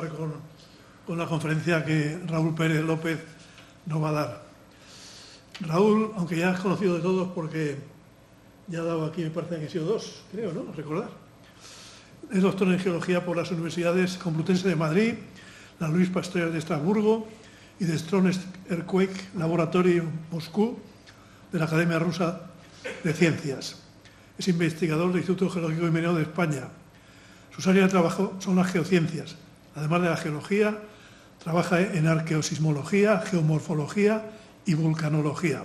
empezar con la conferencia que Raúl Pérez López nos va a dar. Raúl, aunque ya es conocido de todos porque ya ha dado aquí, me parece que han sido 2, creo, ¿no? Recordar. Es doctor en Geología por las Universidades Complutense de Madrid, la Louis Pasteur de Estrasburgo y de Strong Earthquake Laboratory Moscú de la Academia Rusa de Ciencias. Es investigador del Instituto Geológico y Minero de España. Sus áreas de trabajo son las geociencias. Además de la geología, trabaja en arqueosismología, geomorfología y vulcanología.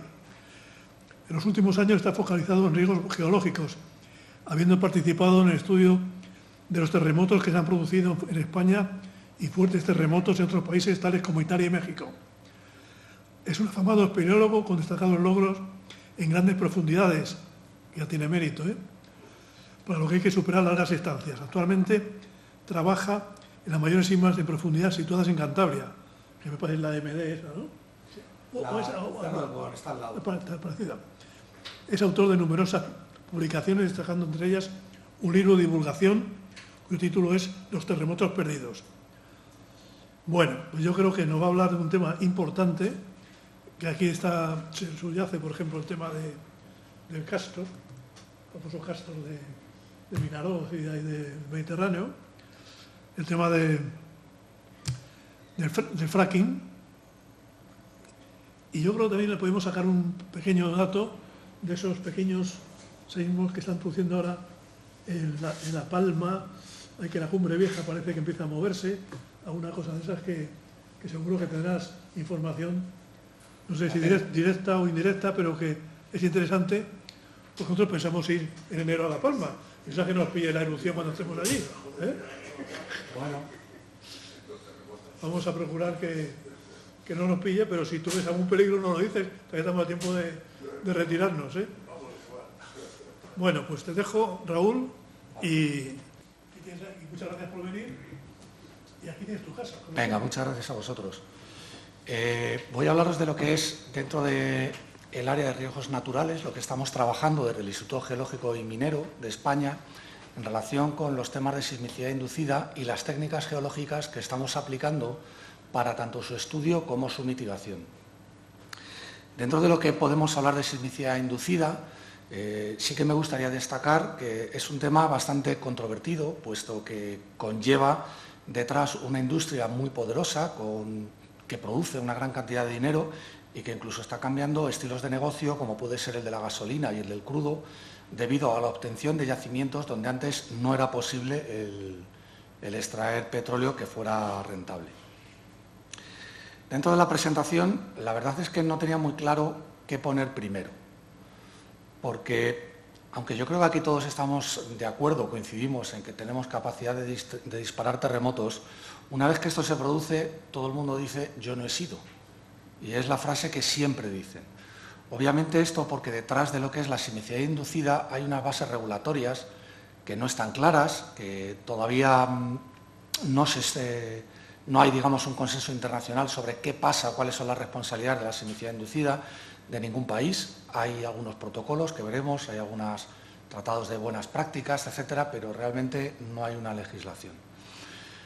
En los últimos años está focalizado en riesgos geológicos, habiendo participado en el estudio de los terremotos que se han producido en España y fuertes terremotos en otros países tales como Italia y México. Es un afamado espeleólogo con destacados logros en grandes profundidades, que ya tiene mérito, para lo que hay que superar largas estancias. Actualmente trabaja en las mayores simas de profundidad situadas en Cantabria, que me parece la MD esa, ¿no? Está al lado. Está parecida. Es autor de numerosas publicaciones, destacando entre ellas un libro de divulgación cuyo título es Los terremotos perdidos. Bueno, pues yo creo que nos va a hablar de un tema importante, que aquí está, se subyace, por ejemplo, el tema del castor, el famoso castor de Vinaroz y del Mediterráneo, el tema del fracking, y yo creo que también le podemos sacar un pequeño dato de esos pequeños seísmos que están produciendo ahora en La Palma, hay que la Cumbre Vieja parece que empieza a moverse, alguna cosa de esas que seguro que tendrás información, no sé si directa o indirecta, pero que es interesante, porque nosotros pensamos ir en enero a La Palma, quizás que nos pille la erupción cuando estemos allí. Bueno. Vamos a procurar que no nos pille, pero si tú ves algún peligro no lo dices, todavía estamos a tiempo de retirarnos. Bueno, pues te dejo, Raúl, y muchas gracias por venir. Y aquí tienes tu casa. Venga, muchas gracias a vosotros. Voy a hablaros de lo que es dentro del área de riesgos naturales, lo que estamos trabajando desde el Instituto Geológico y Minero de España en relación con los temas de sismicidad inducida y las técnicas geológicas que estamos aplicando para tanto su estudio como su mitigación. Dentro de lo que podemos hablar de sismicidad inducida, sí que me gustaría destacar que es un tema bastante controvertido, puesto que conlleva detrás una industria muy poderosa que produce una gran cantidad de dinero y que incluso está cambiando estilos de negocio, como puede ser el de la gasolina y el del crudo, debido a la obtención de yacimientos donde antes no era posible el extraer petróleo que fuera rentable. Dentro de la presentación, la verdad es que no tenía muy claro qué poner primero, porque aunque yo creo que aquí todos estamos de acuerdo, coincidimos en que tenemos capacidad de disparar terremotos, una vez que esto se produce, todo el mundo dice «yo no he sido», y es la frase que siempre dicen. Obviamente esto porque detrás de lo que es la sismicidad inducida hay unas bases regulatorias que no están claras, que todavía no hay, digamos, un consenso internacional sobre qué pasa, cuáles son las responsabilidades de la sismicidad inducida de ningún país. Hay algunos protocolos que veremos, hay algunos tratados de buenas prácticas, etcétera, pero realmente no hay una legislación.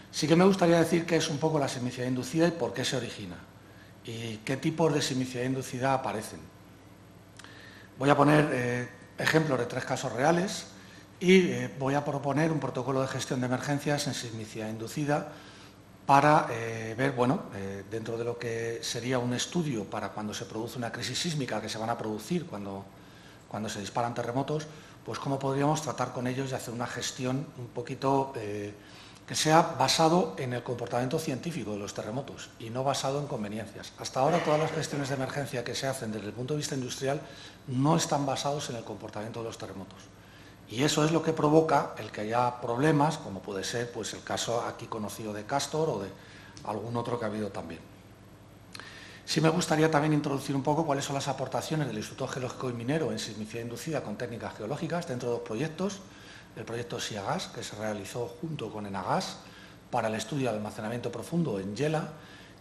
Sí que me gustaría decir qué es un poco la sismicidad inducida y por qué se origina y qué tipos de sismicidad inducida aparecen. Voy a poner ejemplos de 3 casos reales y voy a proponer un protocolo de gestión de emergencias en sismicidad inducida para ver, dentro de lo que sería un estudio para cuando se produce una crisis sísmica que se van a producir cuando se disparan terremotos, pues cómo podríamos tratar con ellos y hacer una gestión un poquito que sea basado en el comportamiento científico de los terremotos y no basado en conveniencias. Hasta ahora todas las gestiones de emergencia que se hacen desde el punto de vista industrial no están basados en el comportamiento de los terremotos. Y eso es lo que provoca el que haya problemas, como puede ser pues, el caso aquí conocido de Castor o de algún otro que ha habido también. Sí me gustaría también introducir un poco cuáles son las aportaciones del Instituto Geológico y Minero en sismicidad inducida con técnicas geológicas dentro de 2 proyectos. El proyecto SIAGAS, que se realizó junto con ENAGAS para el estudio del almacenamiento profundo en Yela,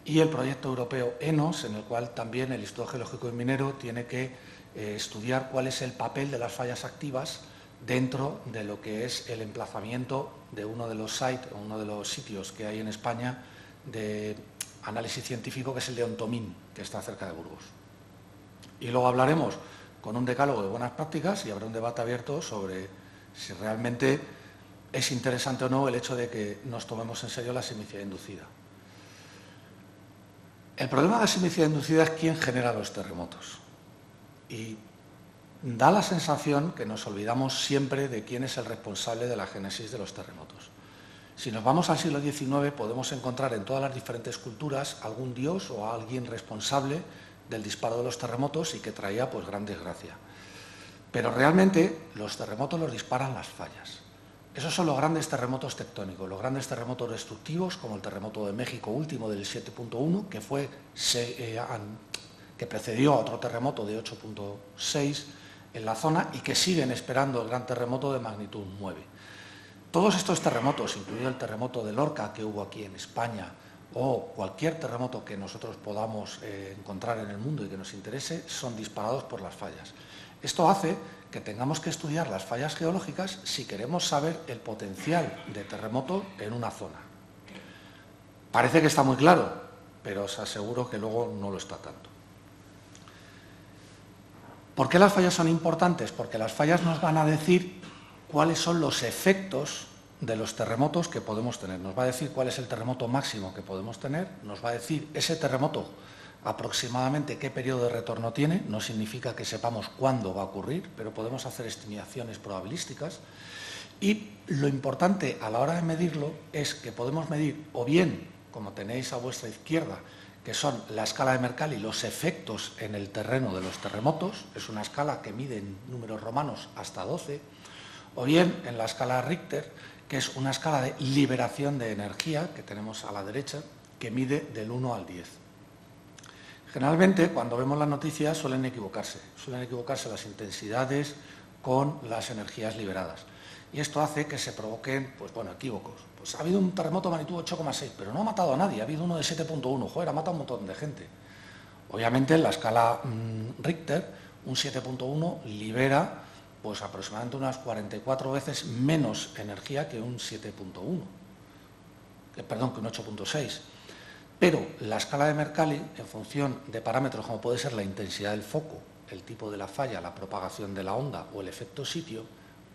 y el proyecto europeo ENOS, en el cual también el Instituto Geológico y Minero tiene que estudiar cuál es el papel de las fallas activas dentro de lo que es el emplazamiento de uno de los sitios que hay en España de análisis científico, que es el de Ontomín, que está cerca de Burgos. Y luego hablaremos con un decálogo de buenas prácticas y habrá un debate abierto sobre si realmente es interesante o no el hecho de que nos tomemos en serio la sismicidad inducida. El problema de la sismicidad inducida es quién genera los terremotos. Y da la sensación que nos olvidamos siempre de quién es el responsable de la génesis de los terremotos. Si nos vamos al siglo XIX, podemos encontrar en todas las diferentes culturas algún dios o alguien responsable del disparo de los terremotos y que traía pues gran desgracia. Pero realmente los terremotos los disparan las fallas. Esos son los grandes terremotos tectónicos, los grandes terremotos destructivos, como el terremoto de México último del 7.1, que precedió a otro terremoto de 8.6 en la zona y que siguen esperando el gran terremoto de magnitud 9. Todos estos terremotos, incluido el terremoto de Lorca que hubo aquí en España, o cualquier terremoto que nosotros podamos encontrar en el mundo y que nos interese, son disparados por las fallas. Esto hace que tengamos que estudiar las fallas geológicas si queremos saber el potencial de terremoto en una zona. Parece que está muy claro, pero os aseguro que luego no lo está tanto. ¿Por qué las fallas son importantes? Porque las fallas nos van a decir cuáles son los efectos de los terremotos que podemos tener. Nos va a decir cuál es el terremoto máximo que podemos tener, nos va a decir ese terremoto aproximadamente qué periodo de retorno tiene. No significa que sepamos cuándo va a ocurrir, pero podemos hacer estimaciones probabilísticas. Y lo importante a la hora de medirlo es que podemos medir o bien, como tenéis a vuestra izquierda, que son la escala de Mercalli, los efectos en el terreno de los terremotos, es una escala que mide en números romanos hasta 12, o bien en la escala Richter, que es una escala de liberación de energía que tenemos a la derecha, que mide del 1 al 10. Generalmente, cuando vemos las noticias, suelen equivocarse las intensidades con las energías liberadas. Y esto hace que se provoquen, equívocos. Pues ha habido un terremoto de magnitud 8,6, pero no ha matado a nadie, ha habido uno de 7.1, joder, ha matado a un montón de gente. Obviamente, en la escala Richter, un 7.1 libera pues aproximadamente unas 44 veces menos energía que un 7.1, que un 8.6. Pero la escala de Mercalli, en función de parámetros como puede ser la intensidad del foco, el tipo de la falla, la propagación de la onda o el efecto sitio,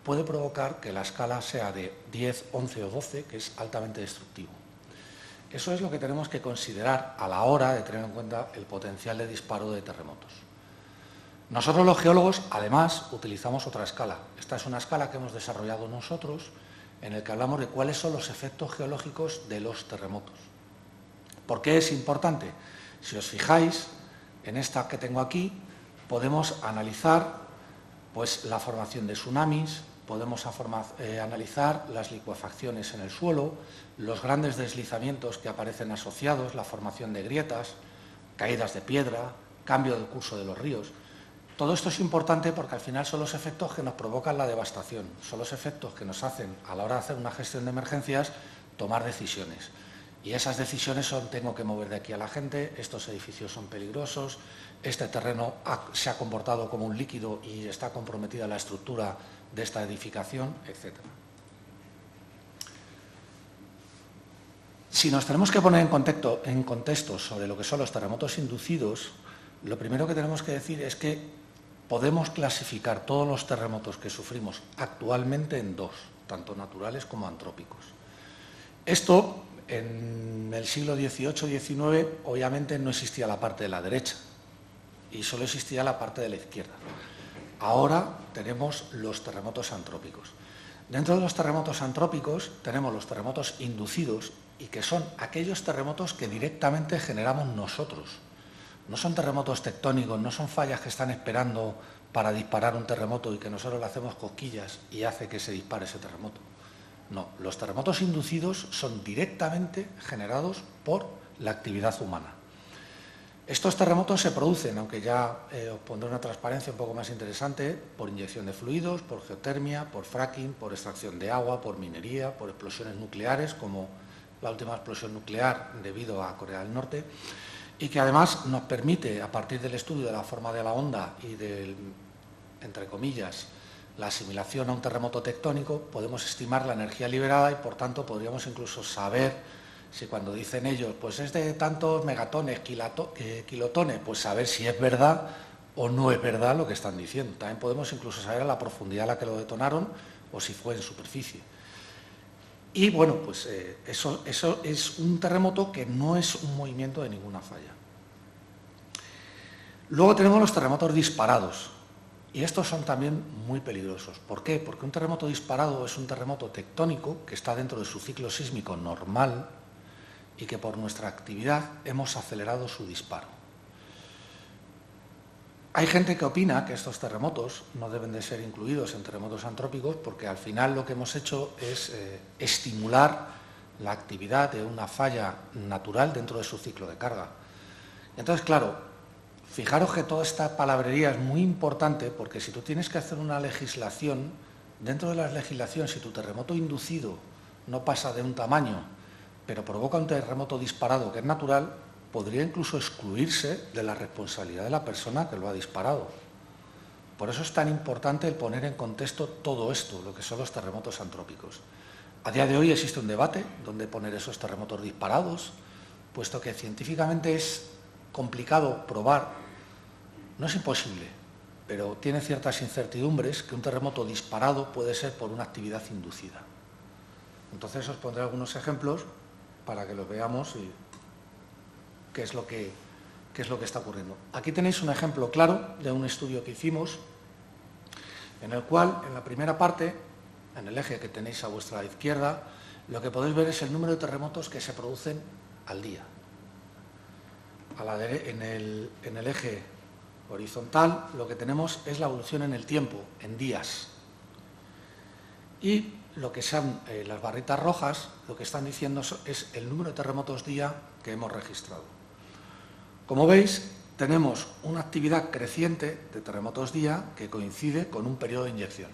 puede provocar que la escala sea de 10, 11 o 12, que es altamente destructivo. Eso es lo que tenemos que considerar a la hora de tener en cuenta el potencial de disparo de terremotos. Nosotros los geólogos, además, utilizamos otra escala. Esta es una escala que hemos desarrollado nosotros, en la que hablamos de cuáles son los efectos geológicos de los terremotos. ¿Por qué es importante? Si os fijáis, en esta que tengo aquí, podemos analizar pues, la formación de tsunamis, podemos analizar las licuefacciones en el suelo, los grandes deslizamientos que aparecen asociados, la formación de grietas, caídas de piedra, cambio del curso de los ríos. Todo esto es importante porque al final son los efectos que nos provocan la devastación, son los efectos que nos hacen, a la hora de hacer una gestión de emergencias, tomar decisiones. Y esas decisiones son: tengo que mover de aquí a la gente, estos edificios son peligrosos, este terreno se ha comportado como un líquido y está comprometida la estructura de esta edificación, etc. Si nos tenemos que poner en contexto sobre lo que son los terremotos inducidos, lo primero que tenemos que decir es que podemos clasificar todos los terremotos que sufrimos actualmente en dos, tanto naturales como antrópicos. Esto, en el siglo XVIII-XIX, obviamente no existía la parte de la derecha y solo existía la parte de la izquierda. Ahora tenemos los terremotos antrópicos. Dentro de los terremotos antrópicos tenemos los terremotos inducidos, y que son aquellos terremotos que directamente generamos nosotros. No son terremotos tectónicos, no son fallas que están esperando para disparar un terremoto y que nosotros le hacemos cosquillas y hace que se dispare ese terremoto. No, los terremotos inducidos son directamente generados por la actividad humana. Estos terremotos se producen, aunque ya os pondré una transparencia un poco más interesante, por inyección de fluidos, por geotermia, por fracking, por extracción de agua, por minería, por explosiones nucleares, como la última explosión nuclear debido a Corea del Norte, y que además nos permite, a partir del estudio de la forma de la onda y del, entre comillas, la asimilación a un terremoto tectónico, podemos estimar la energía liberada y, por tanto, podríamos incluso saber si cuando dicen ellos, pues es de tantos megatones, kilotones, pues saber si es verdad o no es verdad lo que están diciendo. También podemos incluso saber a la profundidad a la que lo detonaron o si fue en superficie. Y bueno, pues eso es un terremoto que no es un movimiento de ninguna falla. Luego tenemos los terremotos disparados. Y estos son también muy peligrosos. ¿Por qué? Porque un terremoto disparado es un terremoto tectónico que está dentro de su ciclo sísmico normal y que por nuestra actividad hemos acelerado su disparo. Hay gente que opina que estos terremotos no deben de ser incluidos en terremotos antrópicos porque al final lo que hemos hecho es estimular la actividad de una falla natural dentro de su ciclo de carga. Entonces, claro, fijaros que toda esta palabrería es muy importante porque si tú tienes que hacer una legislación, dentro de la legislación, si tu terremoto inducido no pasa de un tamaño, pero provoca un terremoto disparado que es natural, podría incluso excluirse de la responsabilidad de la persona que lo ha disparado. Por eso es tan importante el poner en contexto todo esto, lo que son los terremotos antrópicos. A día de hoy existe un debate donde poner esos terremotos disparados, puesto que científicamente es complicado probar, no es imposible, pero tiene ciertas incertidumbres que un terremoto disparado puede ser por una actividad inducida. Entonces os pondré algunos ejemplos para que los veamos y qué es lo que está ocurriendo. Aquí tenéis un ejemplo claro de un estudio que hicimos, en el cual, en la primera parte, en el eje que tenéis a vuestra izquierda, lo que podéis ver es el número de terremotos que se producen al día. En el eje horizontal lo que tenemos es la evolución en el tiempo, en días. Y lo que son las barritas rojas, lo que están diciendo es el número de terremotos día que hemos registrado. Como veis, tenemos una actividad creciente de terremotos día que coincide con un periodo de inyección.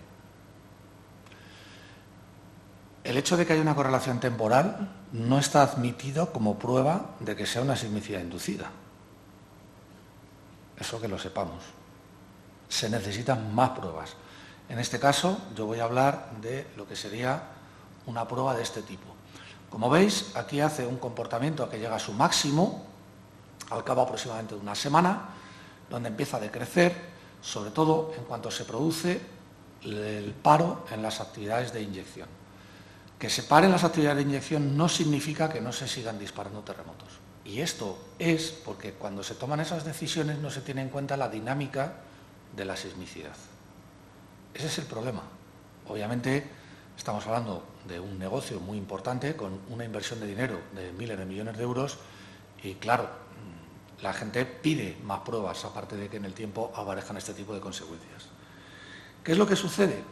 El hecho de que haya una correlación temporal no está admitido como prueba de que sea una sismicidad inducida. Eso que lo sepamos. Se necesitan más pruebas. En este caso, yo voy a hablar de lo que sería una prueba de este tipo. Como veis, aquí hace un comportamiento que llega a su máximo, al cabo aproximadamente de una semana, donde empieza a decrecer, sobre todo en cuanto se produce el paro en las actividades de inyección. Que se paren las actividades de inyección no significa que no se sigan disparando terremotos. Y esto es porque cuando se toman esas decisiones no se tiene en cuenta la dinámica de la sismicidad. Ese es el problema. Obviamente estamos hablando de un negocio muy importante con una inversión de dinero de miles de millones de euros y claro, la gente pide más pruebas aparte de que en el tiempo aparezcan este tipo de consecuencias. ¿Qué es lo que sucede?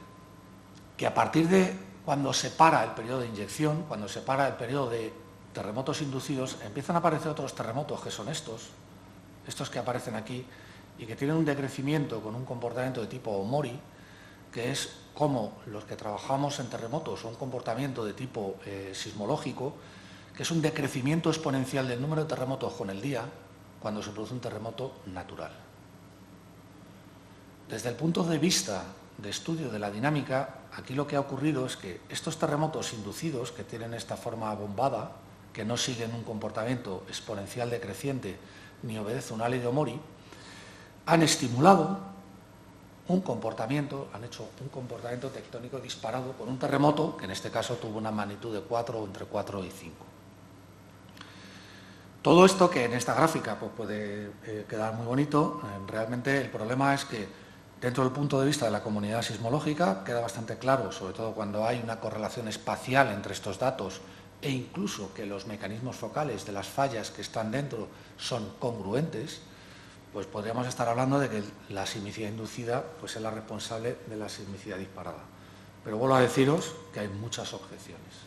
Que a partir de cuando se para el periodo de inyección, cuando se para el periodo de terremotos inducidos, empiezan a aparecer otros terremotos que son estos que aparecen aquí y que tienen un decrecimiento con un comportamiento de tipo Omori, que es como los que trabajamos en terremotos o un comportamiento de tipo sismológico, que es un decrecimiento exponencial del número de terremotos con el día cuando se produce un terremoto natural. Desde el punto de vista de estudio de la dinámica, aquí lo que ha ocurrido es que estos terremotos inducidos, que tienen esta forma bombada, que no siguen un comportamiento exponencial decreciente ni obedecen una ley de Omori, han estimulado un comportamiento, han hecho un comportamiento tectónico disparado por un terremoto que en este caso tuvo una magnitud de 4 o entre 4 y 5. Todo esto que en esta gráfica pues, puede quedar muy bonito, realmente el problema es que dentro del punto de vista de la comunidad sismológica queda bastante claro, sobre todo cuando hay una correlación espacial entre estos datos e incluso que los mecanismos focales de las fallas que están dentro son congruentes, pues podríamos estar hablando de que la sismicidad inducida pues, es la responsable de la sismicidad disparada. Pero vuelvo a deciros que hay muchas objeciones.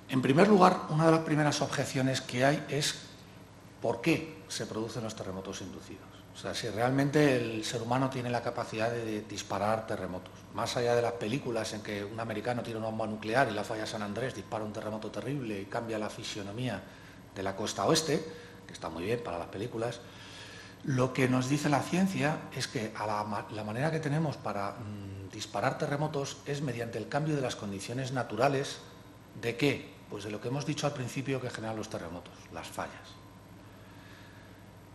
En primer lugar, una de las primeras objeciones que hay es ¿por qué se producen los terremotos inducidos? O sea, si realmente el ser humano tiene la capacidad de disparar terremotos. Más allá de las películas en que un americano tira una bomba nuclear y la falla San Andrés dispara un terremoto terrible y cambia la fisionomía de la costa oeste, que está muy bien para las películas, Lo que nos dice la ciencia es que la manera que tenemos para disparar terremotos es mediante el cambio de las condiciones naturales. ¿De qué? Pues de lo que hemos dicho al principio que generan los terremotos, las fallas.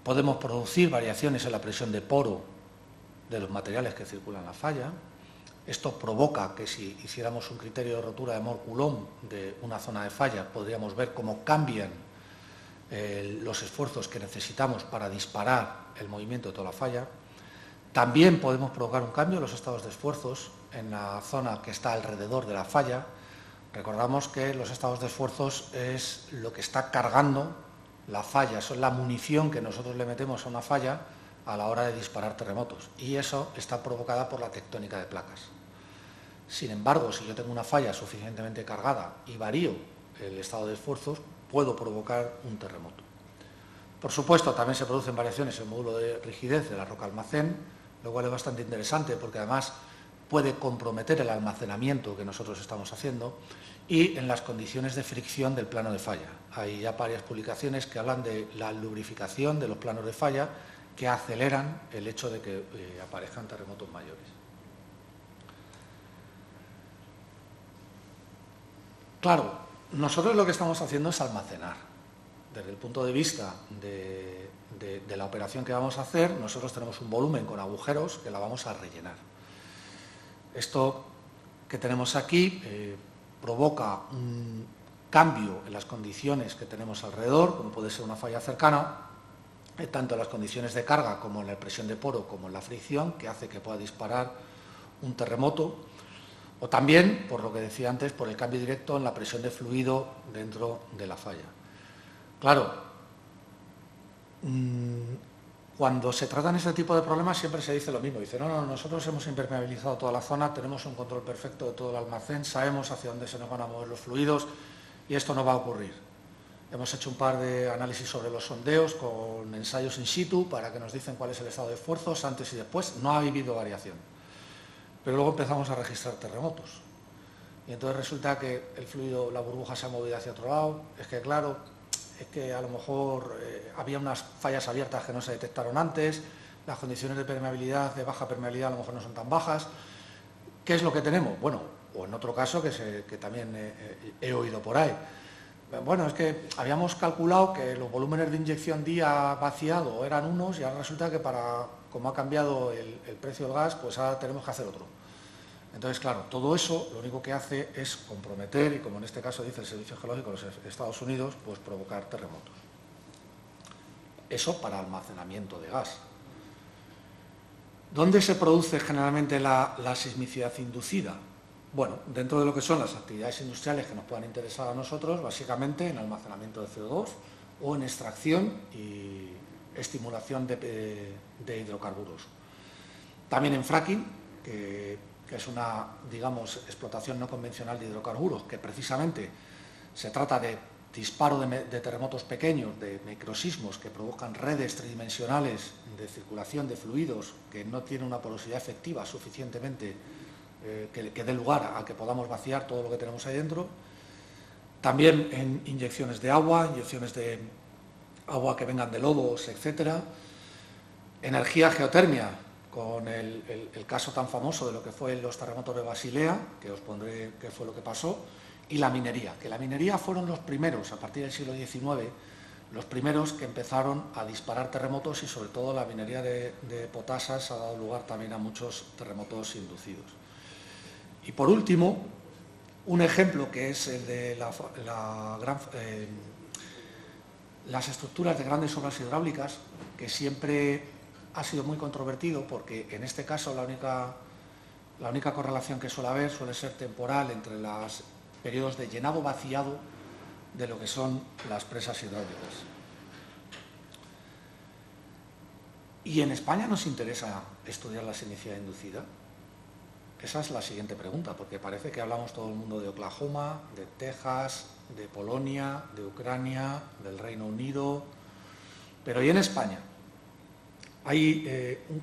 Podemos producir variaciones en la presión de poro de los materiales que circulan en la falla. Esto provoca que si hiciéramos un criterio de rotura de Mohr-Coulomb de una zona de falla, podríamos ver cómo cambian los esfuerzos que necesitamos para disparar el movimiento de toda la falla. También podemos provocar un cambio en los estados de esfuerzos en la zona que está alrededor de la falla. Recordamos que los estados de esfuerzos es lo que está cargando la falla, son la munición que nosotros le metemos a una falla a la hora de disparar terremotos, y eso está provocada por la tectónica de placas. Sin embargo, si yo tengo una falla suficientemente cargada y varío el estado de esfuerzos, puedo provocar un terremoto. Por supuesto, también se producen variaciones en el módulo de rigidez de la roca almacén, lo cual es bastante interesante porque además puede comprometer el almacenamiento que nosotros estamos haciendo, y en las condiciones de fricción del plano de falla. Hay ya varias publicaciones que hablan de la lubrificación de los planos de falla que aceleran el hecho de que aparezcan terremotos mayores. Claro, nosotros lo que estamos haciendo es almacenar. Desde el punto de vista de la operación que vamos a hacer, nosotros tenemos un volumen con agujeros que la vamos a rellenar. Esto que tenemos aquí provoca un cambio en las condiciones que tenemos alrededor, como puede ser una falla cercana, tanto en las condiciones de carga como en la presión de poro como en la fricción, que hace que pueda disparar un terremoto, o también, por lo que decía antes, por el cambio directo en la presión de fluido dentro de la falla. Claro, cuando se tratan este tipo de problemas siempre se dice lo mismo, dice, no, nosotros hemos impermeabilizado toda la zona, tenemos un control perfecto de todo el almacén, sabemos hacia dónde se nos van a mover los fluidos y esto no va a ocurrir. Hemos hecho un par de análisis sobre los sondeos con ensayos in situ para que nos dicen cuál es el estado de esfuerzos antes y después, no ha habido variación. Pero luego empezamos a registrar terremotos y entonces resulta que el fluido, la burbuja se ha movido hacia otro lado, es que claro, es que a lo mejor había unas fallas abiertas que no se detectaron antes, las condiciones de permeabilidad, de baja permeabilidad a lo mejor no son tan bajas. ¿Qué es lo que tenemos? Bueno, o en otro caso que también he oído por ahí. Bueno, es que habíamos calculado que los volúmenes de inyección día vaciado eran unos y ahora resulta que como ha cambiado el precio del gas, pues ahora tenemos que hacer otro. Entonces, claro, todo eso lo único que hace es comprometer, y como en este caso dice el Servicio Geológico de los Estados Unidos, pues provocar terremotos. Eso para almacenamiento de gas. ¿Dónde se produce generalmente la sismicidad inducida? Bueno, dentro de lo que son las actividades industriales que nos puedan interesar a nosotros, básicamente en almacenamiento de CO2 o en extracción y estimulación de hidrocarburos. También en fracking, que es una, digamos, explotación no convencional de hidrocarburos, que precisamente se trata de disparo de terremotos pequeños, de microsismos que provocan redes tridimensionales de circulación de fluidos que no tienen una porosidad efectiva suficientemente que dé lugar a que podamos vaciar todo lo que tenemos ahí dentro. También en inyecciones de agua que vengan de lodos, etcétera. Energía geotermia, con el caso tan famoso de lo que fue los terremotos de Basilea, que os pondré qué fue lo que pasó, y la minería, que la minería fueron los primeros, a partir del siglo XIX, los primeros que empezaron a disparar terremotos, y sobre todo la minería de potasas ha dado lugar también a muchos terremotos inducidos. Y por último, un ejemplo que es el de las estructuras de grandes obras hidráulicas, que siempre ha sido muy controvertido porque en este caso la única correlación que suele haber suele ser temporal entre los periodos de llenado-vaciado de lo que son las presas hidráulicas. ¿Y en España nos interesa estudiar la sismicidad inducida? Esa es la siguiente pregunta, porque parece que hablamos todo el mundo de Oklahoma, de Texas, de Polonia, de Ucrania, del Reino Unido, pero ¿y en España? Hay un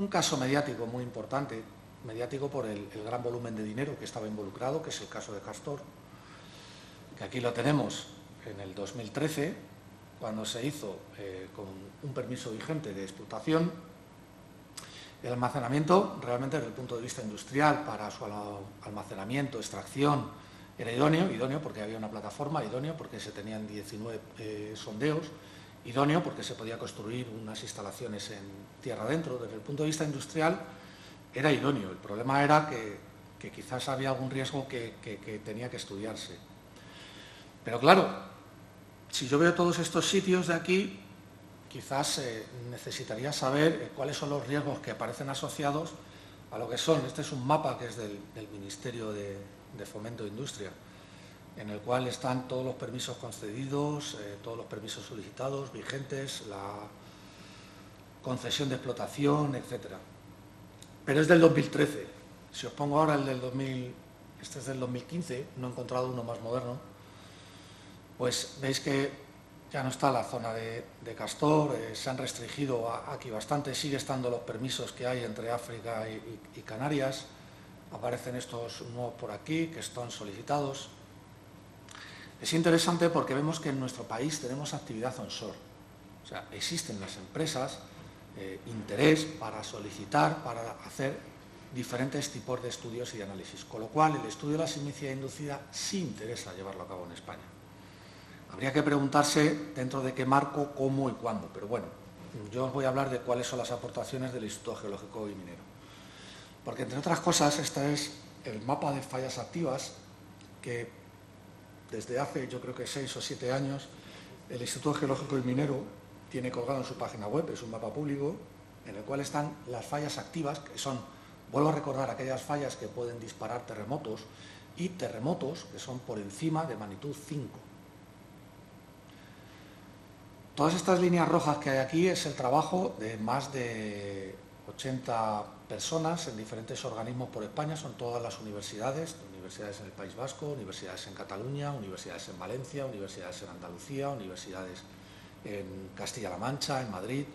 caso mediático muy importante, mediático por el gran volumen de dinero que estaba involucrado, que es el caso de Castor, que aquí lo tenemos en el 2013, cuando se hizo con un permiso vigente de explotación, el almacenamiento realmente desde el punto de vista industrial para su almacenamiento, extracción, era idóneo porque había una plataforma, idóneo porque se tenían 19 sondeos, idóneo porque se podía construir unas instalaciones en tierra adentro. Desde el punto de vista industrial era idóneo. El problema era que quizás había algún riesgo que tenía que estudiarse. Pero claro, si yo veo todos estos sitios de aquí, quizás necesitaría saber cuáles son los riesgos que aparecen asociados a lo que son. Este es un mapa que es del Ministerio de Fomento e Industria, en el cual están todos los permisos concedidos, todos los permisos solicitados, vigentes, la concesión de explotación, etcétera. Pero es del 2013. Si os pongo ahora el del 2000, este es del 2015, no he encontrado uno más moderno, pues veis que ya no está la zona de Castor, se han restringido aquí bastante, sigue estando los permisos que hay entre África y Canarias, aparecen estos nuevos por aquí que están solicitados. Es interesante porque vemos que en nuestro país tenemos actividad onshore, o sea, existen las empresas, interés para solicitar, para hacer diferentes tipos de estudios y de análisis, con lo cual el estudio de la sismicidad inducida sí interesa llevarlo a cabo en España. Habría que preguntarse dentro de qué marco, cómo y cuándo, pero bueno, yo os voy a hablar de cuáles son las aportaciones del Instituto Geológico y Minero. Porque, entre otras cosas, este es el mapa de fallas activas que desde hace, yo creo que 6 o 7 años, el Instituto Geológico y Minero tiene colgado en su página web, es un mapa público, en el cual están las fallas activas, que son, vuelvo a recordar, aquellas fallas que pueden disparar terremotos, y terremotos que son por encima de magnitud 5. Todas estas líneas rojas que hay aquí es el trabajo de más de 80 personas en diferentes organismos por España, son todas las universidades en el País Vasco, universidades en Cataluña, universidades en Valencia, universidades en Andalucía, universidades en Castilla-La Mancha, en Madrid,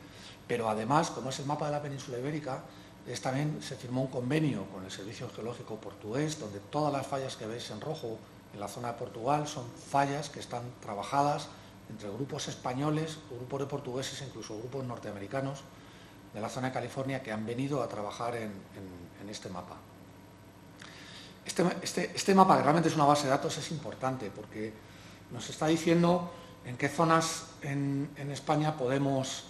pero además, como es el mapa de la península ibérica, también se firmó un convenio con el Servicio Geológico Portugués, donde todas las fallas que veis en rojo en la zona de Portugal son fallas que están trabajadas entre grupos españoles, grupos de portugueses e incluso grupos norteamericanos de la zona de California que han venido a trabajar en este mapa. Este mapa, que realmente es una base de datos, es importante porque nos está diciendo en qué zonas en España podemos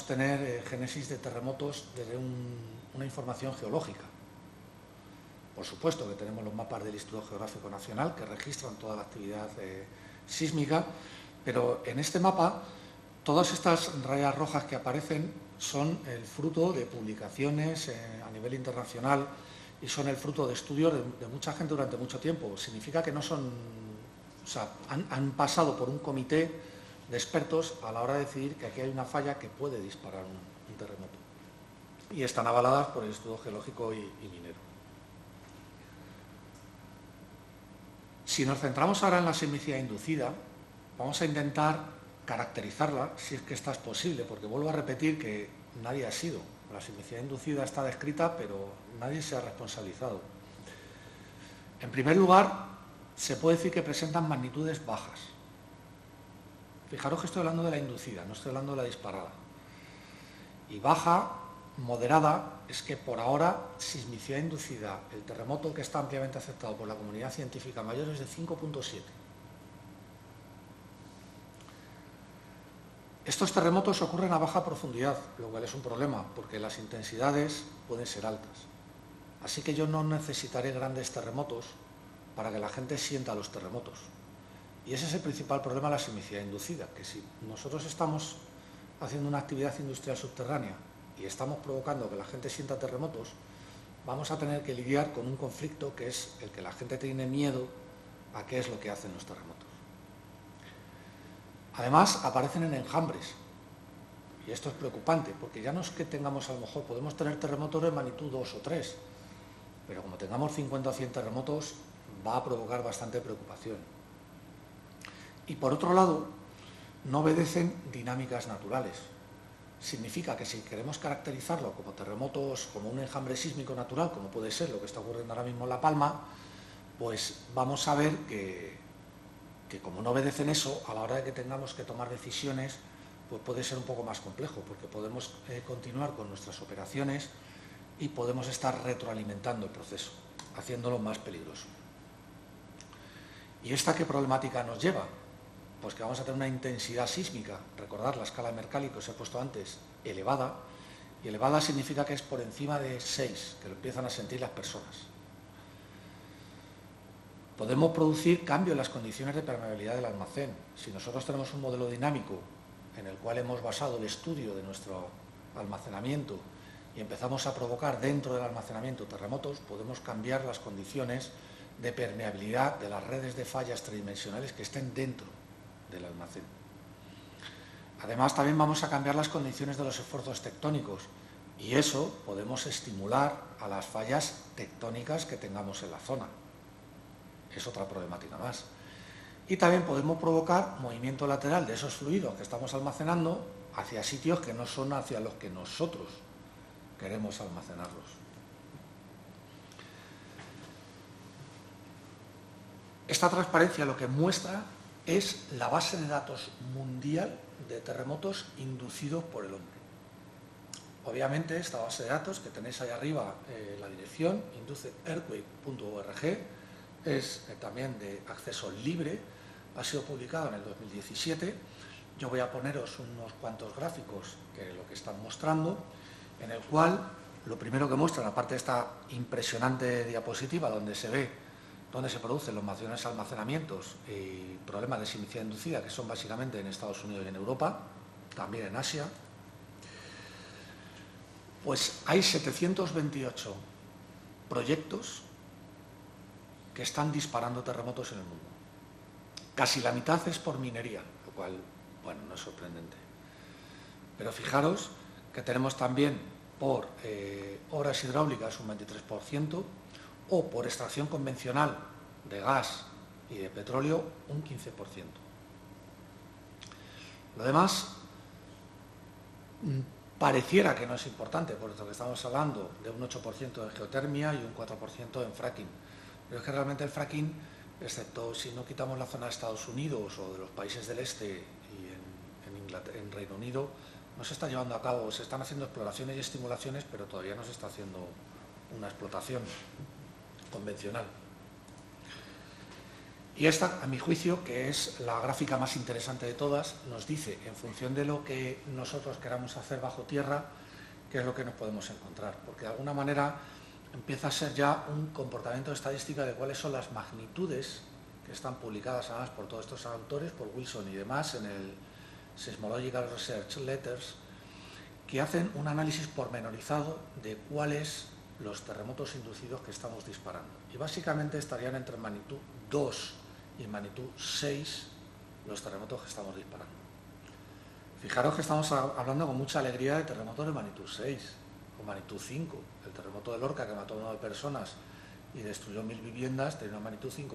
tener génesis de terremotos desde una información geológica. Por supuesto que tenemos los mapas del Instituto Geográfico Nacional que registran toda la actividad sísmica, pero en este mapa todas estas rayas rojas que aparecen son el fruto de publicaciones a nivel internacional y son el fruto de estudios de mucha gente durante mucho tiempo. Significa que no son, o sea, han pasado por un comité de expertos a la hora de decidir que aquí hay una falla que puede disparar un terremoto. Y están avaladas por el Instituto Geológico y Minero. Si nos centramos ahora en la sismicidad inducida, vamos a intentar caracterizarla, si es que esta es posible, porque vuelvo a repetir que nadie ha sido. La sismicidad inducida está descrita, pero nadie se ha responsabilizado. En primer lugar, se puede decir que presentan magnitudes bajas. Fijaros que estoy hablando de la inducida, no estoy hablando de la disparada. Y baja, moderada, es que por ahora, sismicidad inducida, el terremoto que está ampliamente aceptado por la comunidad científica mayor es de 5.7. Estos terremotos ocurren a baja profundidad, lo cual es un problema, porque las intensidades pueden ser altas. Así que yo no necesitaré grandes terremotos para que la gente sienta los terremotos. Y ese es el principal problema de la sismicidad inducida, que si nosotros estamos haciendo una actividad industrial subterránea y estamos provocando que la gente sienta terremotos, vamos a tener que lidiar con un conflicto que es el que la gente tiene miedo a qué es lo que hacen los terremotos. Además, aparecen en enjambres, y esto es preocupante, porque ya no es que tengamos, a lo mejor, podemos tener terremotos de magnitud 2 o 3, pero como tengamos 50 o 100 terremotos, va a provocar bastante preocupación. Y por otro lado, no obedecen dinámicas naturales. Significa que si queremos caracterizarlo como terremotos, como un enjambre sísmico natural, como puede ser lo que está ocurriendo ahora mismo en La Palma, pues vamos a ver que que como no obedecen eso, a la hora de que tengamos que tomar decisiones, pues puede ser un poco más complejo, porque podemos continuar con nuestras operaciones y podemos estar retroalimentando el proceso, haciéndolo más peligroso. ¿Y esta qué problemática nos lleva? Pues que vamos a tener una intensidad sísmica, recordad la escala Mercalli que os he puesto antes, elevada, y elevada significa que es por encima de 6, que lo empiezan a sentir las personas. Podemos producir cambio en las condiciones de permeabilidad del almacén. Si nosotros tenemos un modelo dinámico en el cual hemos basado el estudio de nuestro almacenamiento y empezamos a provocar dentro del almacenamiento terremotos, podemos cambiar las condiciones de permeabilidad de las redes de fallas tridimensionales que estén dentro del almacén. Además, también vamos a cambiar las condiciones de los esfuerzos tectónicos y eso podemos estimular a las fallas tectónicas que tengamos en la zona. Es otra problemática más. Y también podemos provocar movimiento lateral de esos fluidos que estamos almacenando hacia sitios que no son hacia los que nosotros queremos almacenarlos. Esta transparencia lo que muestra es la base de datos mundial de terremotos inducidos por el hombre. Obviamente esta base de datos que tenéis ahí arriba, la dirección inducedearthquake.org, es también de acceso libre, ha sido publicado en el 2017. Yo voy a poneros unos cuantos gráficos que lo que están mostrando, en el cual lo primero que muestran, aparte de esta impresionante diapositiva donde se ve dónde se producen los mayores almacenamientos y problemas de sismicidad inducida, que son básicamente en Estados Unidos y en Europa, también en Asia, pues hay 728 proyectos que están disparando terremotos en el mundo. Casi la mitad es por minería, lo cual, bueno, no es sorprendente. Pero fijaros que tenemos también por obras hidráulicas un 23% o por extracción convencional de gas y de petróleo un 15%. Lo demás pareciera que no es importante, por eso que estamos hablando de un 8% en geotermia y un 4% en fracking. Pero es que realmente el fracking, excepto si no quitamos la zona de Estados Unidos o de los países del este y en Reino Unido, no se está llevando a cabo, se están haciendo exploraciones y estimulaciones, pero todavía no se está haciendo una explotación convencional. Y esta, a mi juicio, que es la gráfica más interesante de todas, nos dice, en función de lo que nosotros queramos hacer bajo tierra, qué es lo que nos podemos encontrar. Porque de alguna manera empieza a ser ya un comportamiento estadístico de cuáles son las magnitudes que están publicadas además por todos estos autores, por Wilson y demás, en el Seismological Research Letters, que hacen un análisis pormenorizado de cuáles los terremotos inducidos que estamos disparando. Y básicamente estarían entre magnitud 2 y magnitud 6 los terremotos que estamos disparando. Fijaros que estamos hablando con mucha alegría de terremotos de magnitud 6 o magnitud 5. El terremoto de Lorca, que mató a 9 personas y destruyó 1000 viviendas, tenía una magnitud 5.1.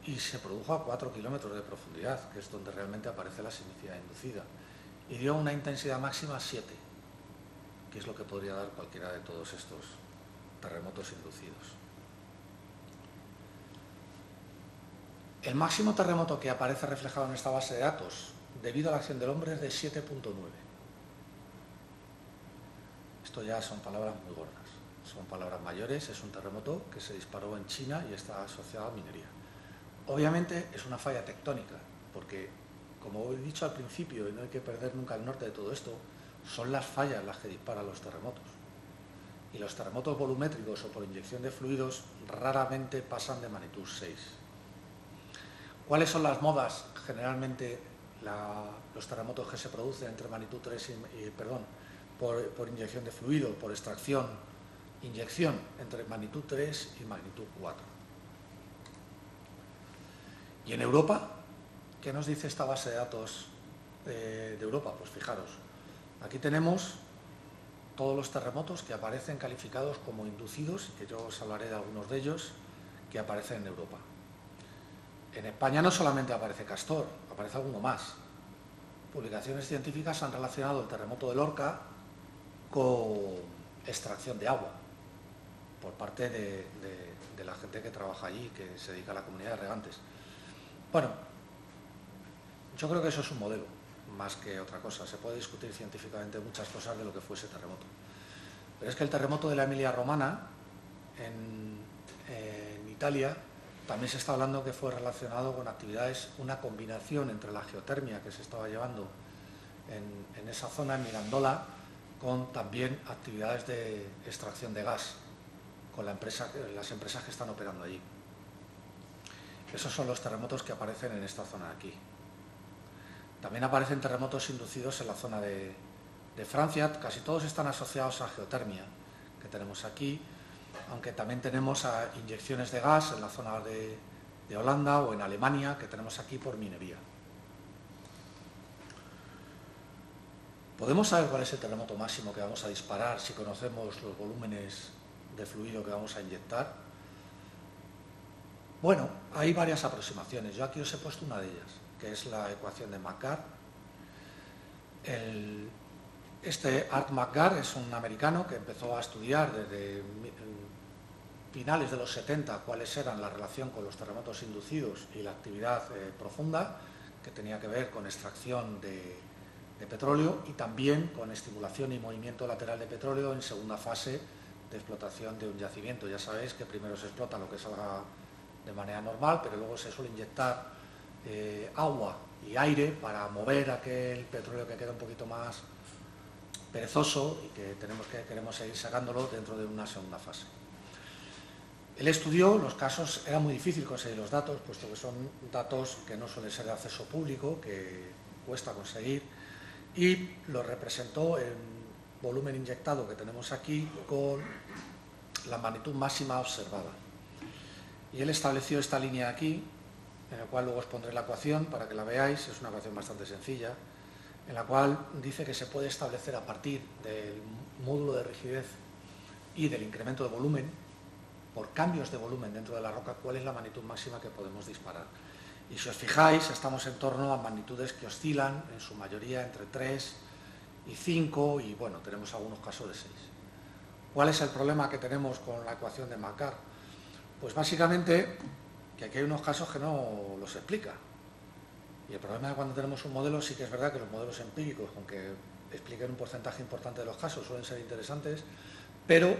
Y se produjo a 4 kilómetros de profundidad, que es donde realmente aparece la sismicidad inducida. Y dio una intensidad máxima 7, que es lo que podría dar cualquiera de todos estos terremotos inducidos. El máximo terremoto que aparece reflejado en esta base de datos, debido a la acción del hombre, es de 7.9. Esto ya son palabras muy gordas, son palabras mayores. Es un terremoto que se disparó en China y está asociado a minería. Obviamente es una falla tectónica, porque, como he dicho al principio, y no hay que perder nunca el norte de todo esto, son las fallas las que disparan los terremotos. Y los terremotos volumétricos o por inyección de fluidos raramente pasan de magnitud 6. ¿Cuáles son las modas? Generalmente los terremotos que se producen entre magnitud 3 por inyección de fluido, por extracción, inyección entre magnitud 3 y magnitud 4. ¿Y en Europa? ¿Qué nos dice esta base de datos de Europa? Pues fijaros, aquí tenemos todos los terremotos que aparecen calificados como inducidos, y que yo os hablaré de algunos de ellos, que aparecen en Europa. En España no solamente aparece Castor, aparece alguno más. Publicaciones científicas han relacionado el terremoto de Lorca con extracción de agua por parte de la gente que trabaja allí, que se dedica a la comunidad de regantes. Bueno, yo creo que eso es un modelo, más que otra cosa. Se puede discutir científicamente muchas cosas de lo que fue ese terremoto. Pero es que el terremoto de la Emilia-Romagna, en Italia, también se está hablando que fue relacionado con actividades, una combinación entre la geotermia que se estaba llevando en esa zona, en Mirandola, con también actividades de extracción de gas, con las empresas que están operando allí. Esos son los terremotos que aparecen en esta zona de aquí. También aparecen terremotos inducidos en la zona de Francia, casi todos están asociados a geotermia, que tenemos aquí, aunque también tenemos inyecciones de gas en la zona de Holanda o en Alemania, que tenemos aquí por minería. ¿Podemos saber cuál es el terremoto máximo que vamos a disparar si conocemos los volúmenes de fluido que vamos a inyectar? Bueno, hay varias aproximaciones. Yo aquí os he puesto una de ellas, que es la ecuación de McGarr. Este Art McGarr es un americano que empezó a estudiar desde finales de los 70 cuáles eran la relación con los terremotos inducidos y la actividad profunda, que tenía que ver con extracción de petróleo y también con estimulación y movimiento lateral de petróleo en segunda fase de explotación de un yacimiento. Ya sabéis que primero se explota lo que salga de manera normal, pero luego se suele inyectar agua y aire para mover aquel petróleo que queda un poquito más perezoso y que queremos seguir sacándolo dentro de una segunda fase. Él estudió los casos, era muy difícil conseguir los datos, puesto que son datos que no suelen ser de acceso público, que cuesta conseguir, y lo representó en volumen inyectado que tenemos aquí con la magnitud máxima observada. Y él estableció esta línea aquí, en la cual luego os pondré la ecuación para que la veáis, es una ecuación bastante sencilla, en la cual dice que se puede establecer a partir del módulo de rigidez y del incremento de volumen, por cambios de volumen dentro de la roca, cuál es la magnitud máxima que podemos disparar. Y si os fijáis, estamos en torno a magnitudes que oscilan, en su mayoría, entre 3 y 5, y bueno, tenemos algunos casos de 6. ¿Cuál es el problema que tenemos con la ecuación de McGarr? Pues básicamente que aquí hay unos casos que no los explica. Y el problema es que cuando tenemos un modelo, sí que es verdad que los modelos empíricos, aunque expliquen un porcentaje importante de los casos, suelen ser interesantes, pero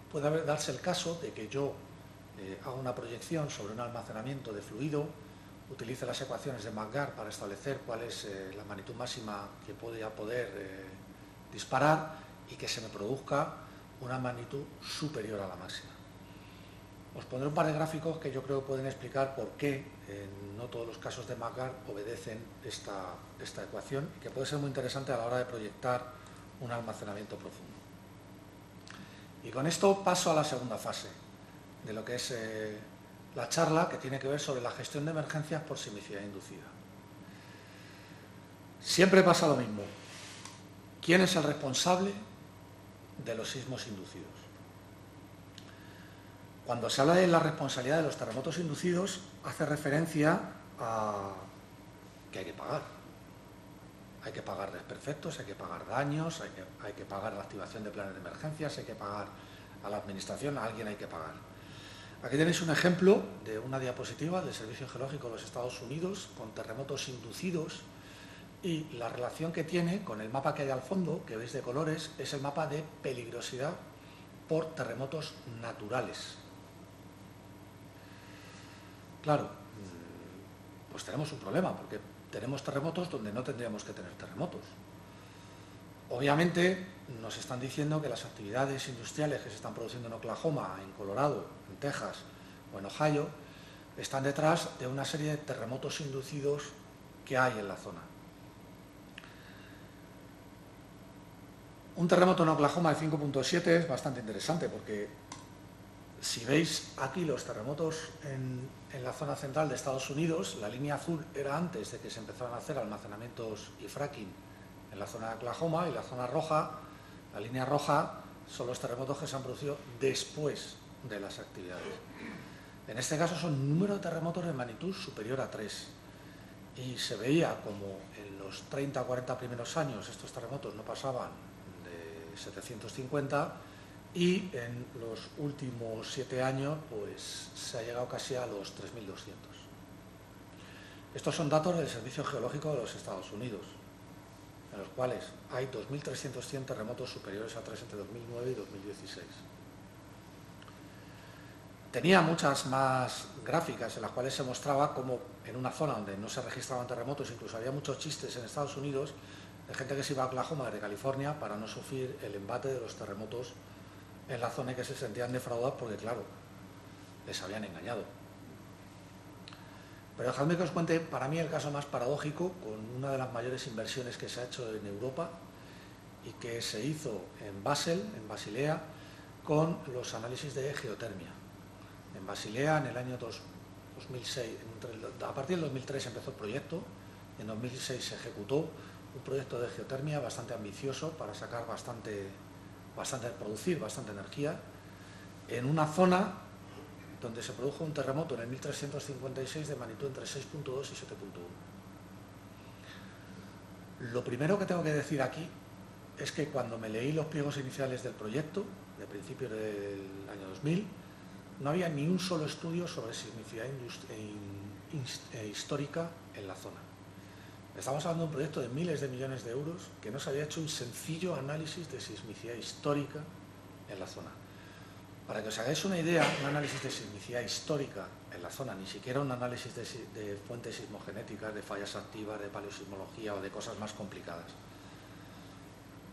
puede darse el caso de que yo haga una proyección sobre un almacenamiento de fluido, utilice las ecuaciones de McGarr para establecer cuál es la magnitud máxima que podría poder disparar y que se me produzca una magnitud superior a la máxima. Os pondré un par de gráficos que yo creo que pueden explicar por qué no todos los casos de McGarr obedecen esta ecuación y que puede ser muy interesante a la hora de proyectar un almacenamiento profundo. Y con esto paso a la segunda fase de lo que es la charla, que tiene que ver sobre la gestión de emergencias por sismicidad inducida. Siempre pasa lo mismo. ¿Quién es el responsable de los sismos inducidos? Cuando se habla de la responsabilidad de los terremotos inducidos, hace referencia a que hay que pagar. Hay que pagar desperfectos, hay que pagar daños, hay que pagar la activación de planes de emergencias, hay que pagar a la administración, a alguien hay que pagar. Aquí tenéis un ejemplo de una diapositiva del Servicio Geológico de los Estados Unidos con terremotos inducidos, y la relación que tiene con el mapa que hay al fondo, que veis de colores, es el mapa de peligrosidad por terremotos naturales. Claro, pues tenemos un problema, porque tenemos terremotos donde no tendríamos que tener terremotos. Obviamente nos están diciendo que las actividades industriales que se están produciendo en Oklahoma, en Colorado, en Texas o en Ohio, están detrás de una serie de terremotos inducidos que hay en la zona. Un terremoto en Oklahoma de 5.7 es bastante interesante, porque si veis aquí los terremotos en la zona central de Estados Unidos, la línea azul era antes de que se empezaran a hacer almacenamientos y fracking en la zona de Oklahoma, y la zona roja, la línea roja, son los terremotos que se han producido después de las actividades. En este caso son un número de terremotos de magnitud superior a 3. Y se veía como en los 30 o 40 primeros años estos terremotos no pasaban de 750, y en los últimos 7 años pues se ha llegado casi a los 3.200. Estos son datos del Servicio Geológico de los Estados Unidos, en los cuales hay 2.300 terremotos superiores a 3 entre 2009 y 2016. Tenía muchas más gráficas en las cuales se mostraba cómo en una zona donde no se registraban terremotos, incluso había muchos chistes en Estados Unidos de gente que se iba a Oklahoma desde California para no sufrir el embate de los terremotos en la zona y que se sentían defraudados porque, claro, les habían engañado. Pero dejadme que os cuente, para mí, el caso más paradójico, con una de las mayores inversiones que se ha hecho en Europa y que se hizo en Basel, en Basilea, con los análisis de geotermia. En Basilea, en el año 2006, a partir del 2003 empezó el proyecto, y en 2006 se ejecutó un proyecto de geotermia bastante ambicioso para sacar producir bastante energía en una zona donde se produjo un terremoto en el 1356 de magnitud entre 6.2 y 7.1. Lo primero que tengo que decir aquí es que cuando me leí los pliegos iniciales del proyecto, de principios del año 2000, no había ni un solo estudio sobre sismicidad histórica en la zona. Estamos hablando de un proyecto de miles de millones de euros que no se había hecho un sencillo análisis de sismicidad histórica en la zona. Para que os hagáis una idea, un análisis de sismicidad histórica en la zona, ni siquiera un análisis de fuentes sismogenéticas, de fallas activas, de paleosismología o de cosas más complicadas.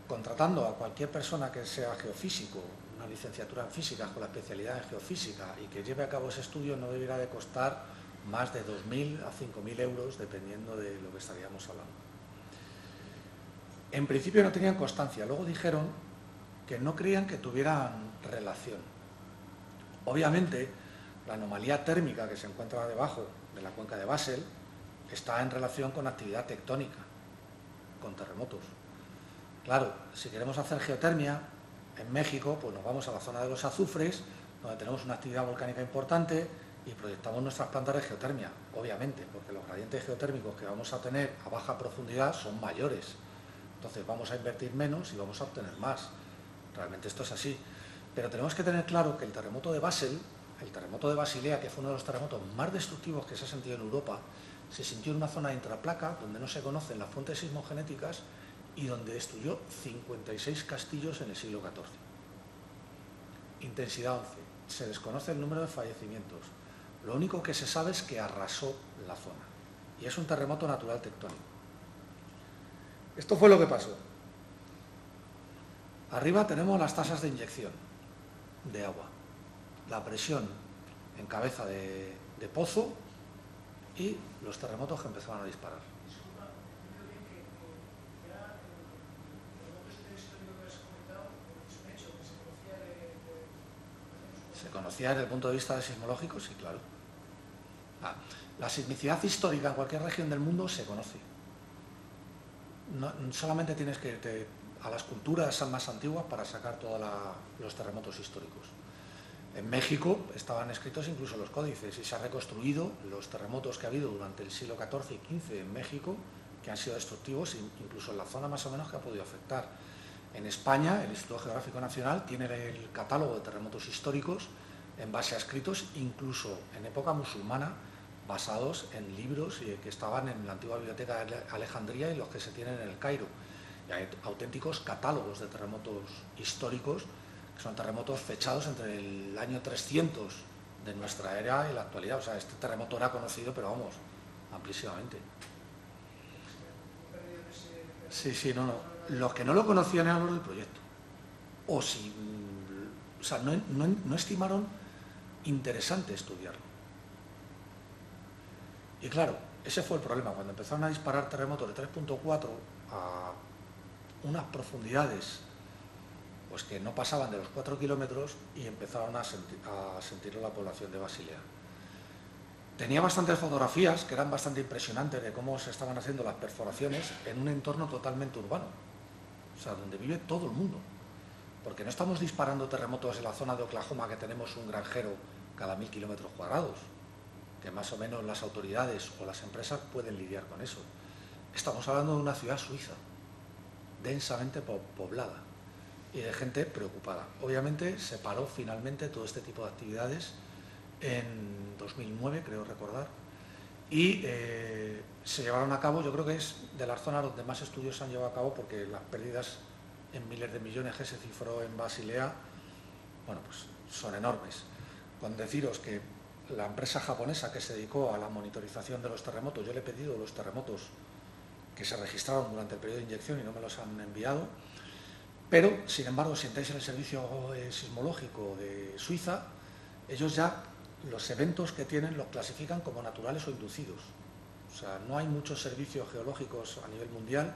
Contratando a cualquier persona que sea geofísico, una licenciatura en física con la especialidad en geofísica y que lleve a cabo ese estudio, no debiera de costar más de 2.000 a 5.000 euros, dependiendo de lo que estaríamos hablando. En principio no tenían constancia, luego dijeron que no creían que tuvieran relación. Obviamente, la anomalía térmica que se encuentra debajo de la cuenca de Basel está en relación con actividad tectónica, con terremotos. Claro, si queremos hacer geotermia en México, pues nos vamos a la zona de los azufres, donde tenemos una actividad volcánica importante y proyectamos nuestras plantas de geotermia, obviamente, porque los gradientes geotérmicos que vamos a tener a baja profundidad son mayores. Entonces vamos a invertir menos y vamos a obtener más. Realmente esto es así. Pero tenemos que tener claro que el terremoto de Basel, el terremoto de Basilea, que fue uno de los terremotos más destructivos que se ha sentido en Europa, se sintió en una zona de intraplaca donde no se conocen las fuentes sismogenéticas y donde destruyó 56 castillos en el siglo XIV. Intensidad 11. Se desconoce el número de fallecimientos. Lo único que se sabe es que arrasó la zona. Y es un terremoto natural tectónico. Esto fue lo que pasó. Arriba tenemos las tasas de inyección de agua, la presión en cabeza de pozo y los terremotos que empezaban a disparar. ¿Se conocía desde el punto de vista sismológico? Sí, claro. La sismicidad histórica en cualquier región del mundo se conoce. No, solamente tienes que irte a las culturas más antiguas para sacar todos los terremotos históricos. En México estaban escritos incluso los códices y se han reconstruido los terremotos que ha habido durante el siglo XIV y XV en México, que han sido destructivos, incluso en la zona más o menos que ha podido afectar. En España, el Instituto Geográfico Nacional tiene el catálogo de terremotos históricos en base a escritos, incluso en época musulmana, basados en libros que estaban en la antigua biblioteca de Alejandría y los que se tienen en el Cairo. Y hay auténticos catálogos de terremotos históricos, que son terremotos fechados entre el año 300 de nuestra era y la actualidad. O sea, este terremoto era conocido, pero vamos, amplísimamente. Sí, no. Los que no lo conocían eran los del proyecto. O sea, no estimaron interesante estudiarlo. Y claro, ese fue el problema. Cuando empezaron a disparar terremotos de 3.4 a unas profundidades pues que no pasaban de los 4 kilómetros y empezaron a sentirlo la población de Basilea. Tenía bastantes fotografías que eran bastante impresionantes de cómo se estaban haciendo las perforaciones en un entorno totalmente urbano, o sea, donde vive todo el mundo. Porque no estamos disparando terremotos en la zona de Oklahoma, que tenemos un granjero cada 1000 kilómetros cuadrados, que más o menos las autoridades o las empresas pueden lidiar con eso. Estamos hablando de una ciudad suiza, densamente poblada y de gente preocupada. Obviamente se paró finalmente todo este tipo de actividades en 2009, creo recordar, y se llevaron a cabo, yo creo que es de las zonas donde más estudios se han llevado a cabo, porque las pérdidas en miles de millones que se cifró en Basilea, bueno, pues son enormes. Con deciros que la empresa japonesa que se dedicó a la monitorización de los terremotos, yo le he pedido los terremotos que se registraron durante el periodo de inyección y no me los han enviado, pero, sin embargo, si entráis en el servicio sismológico de Suiza, ellos ya los eventos que tienen los clasifican como naturales o inducidos. O sea, no hay muchos servicios geológicos a nivel mundial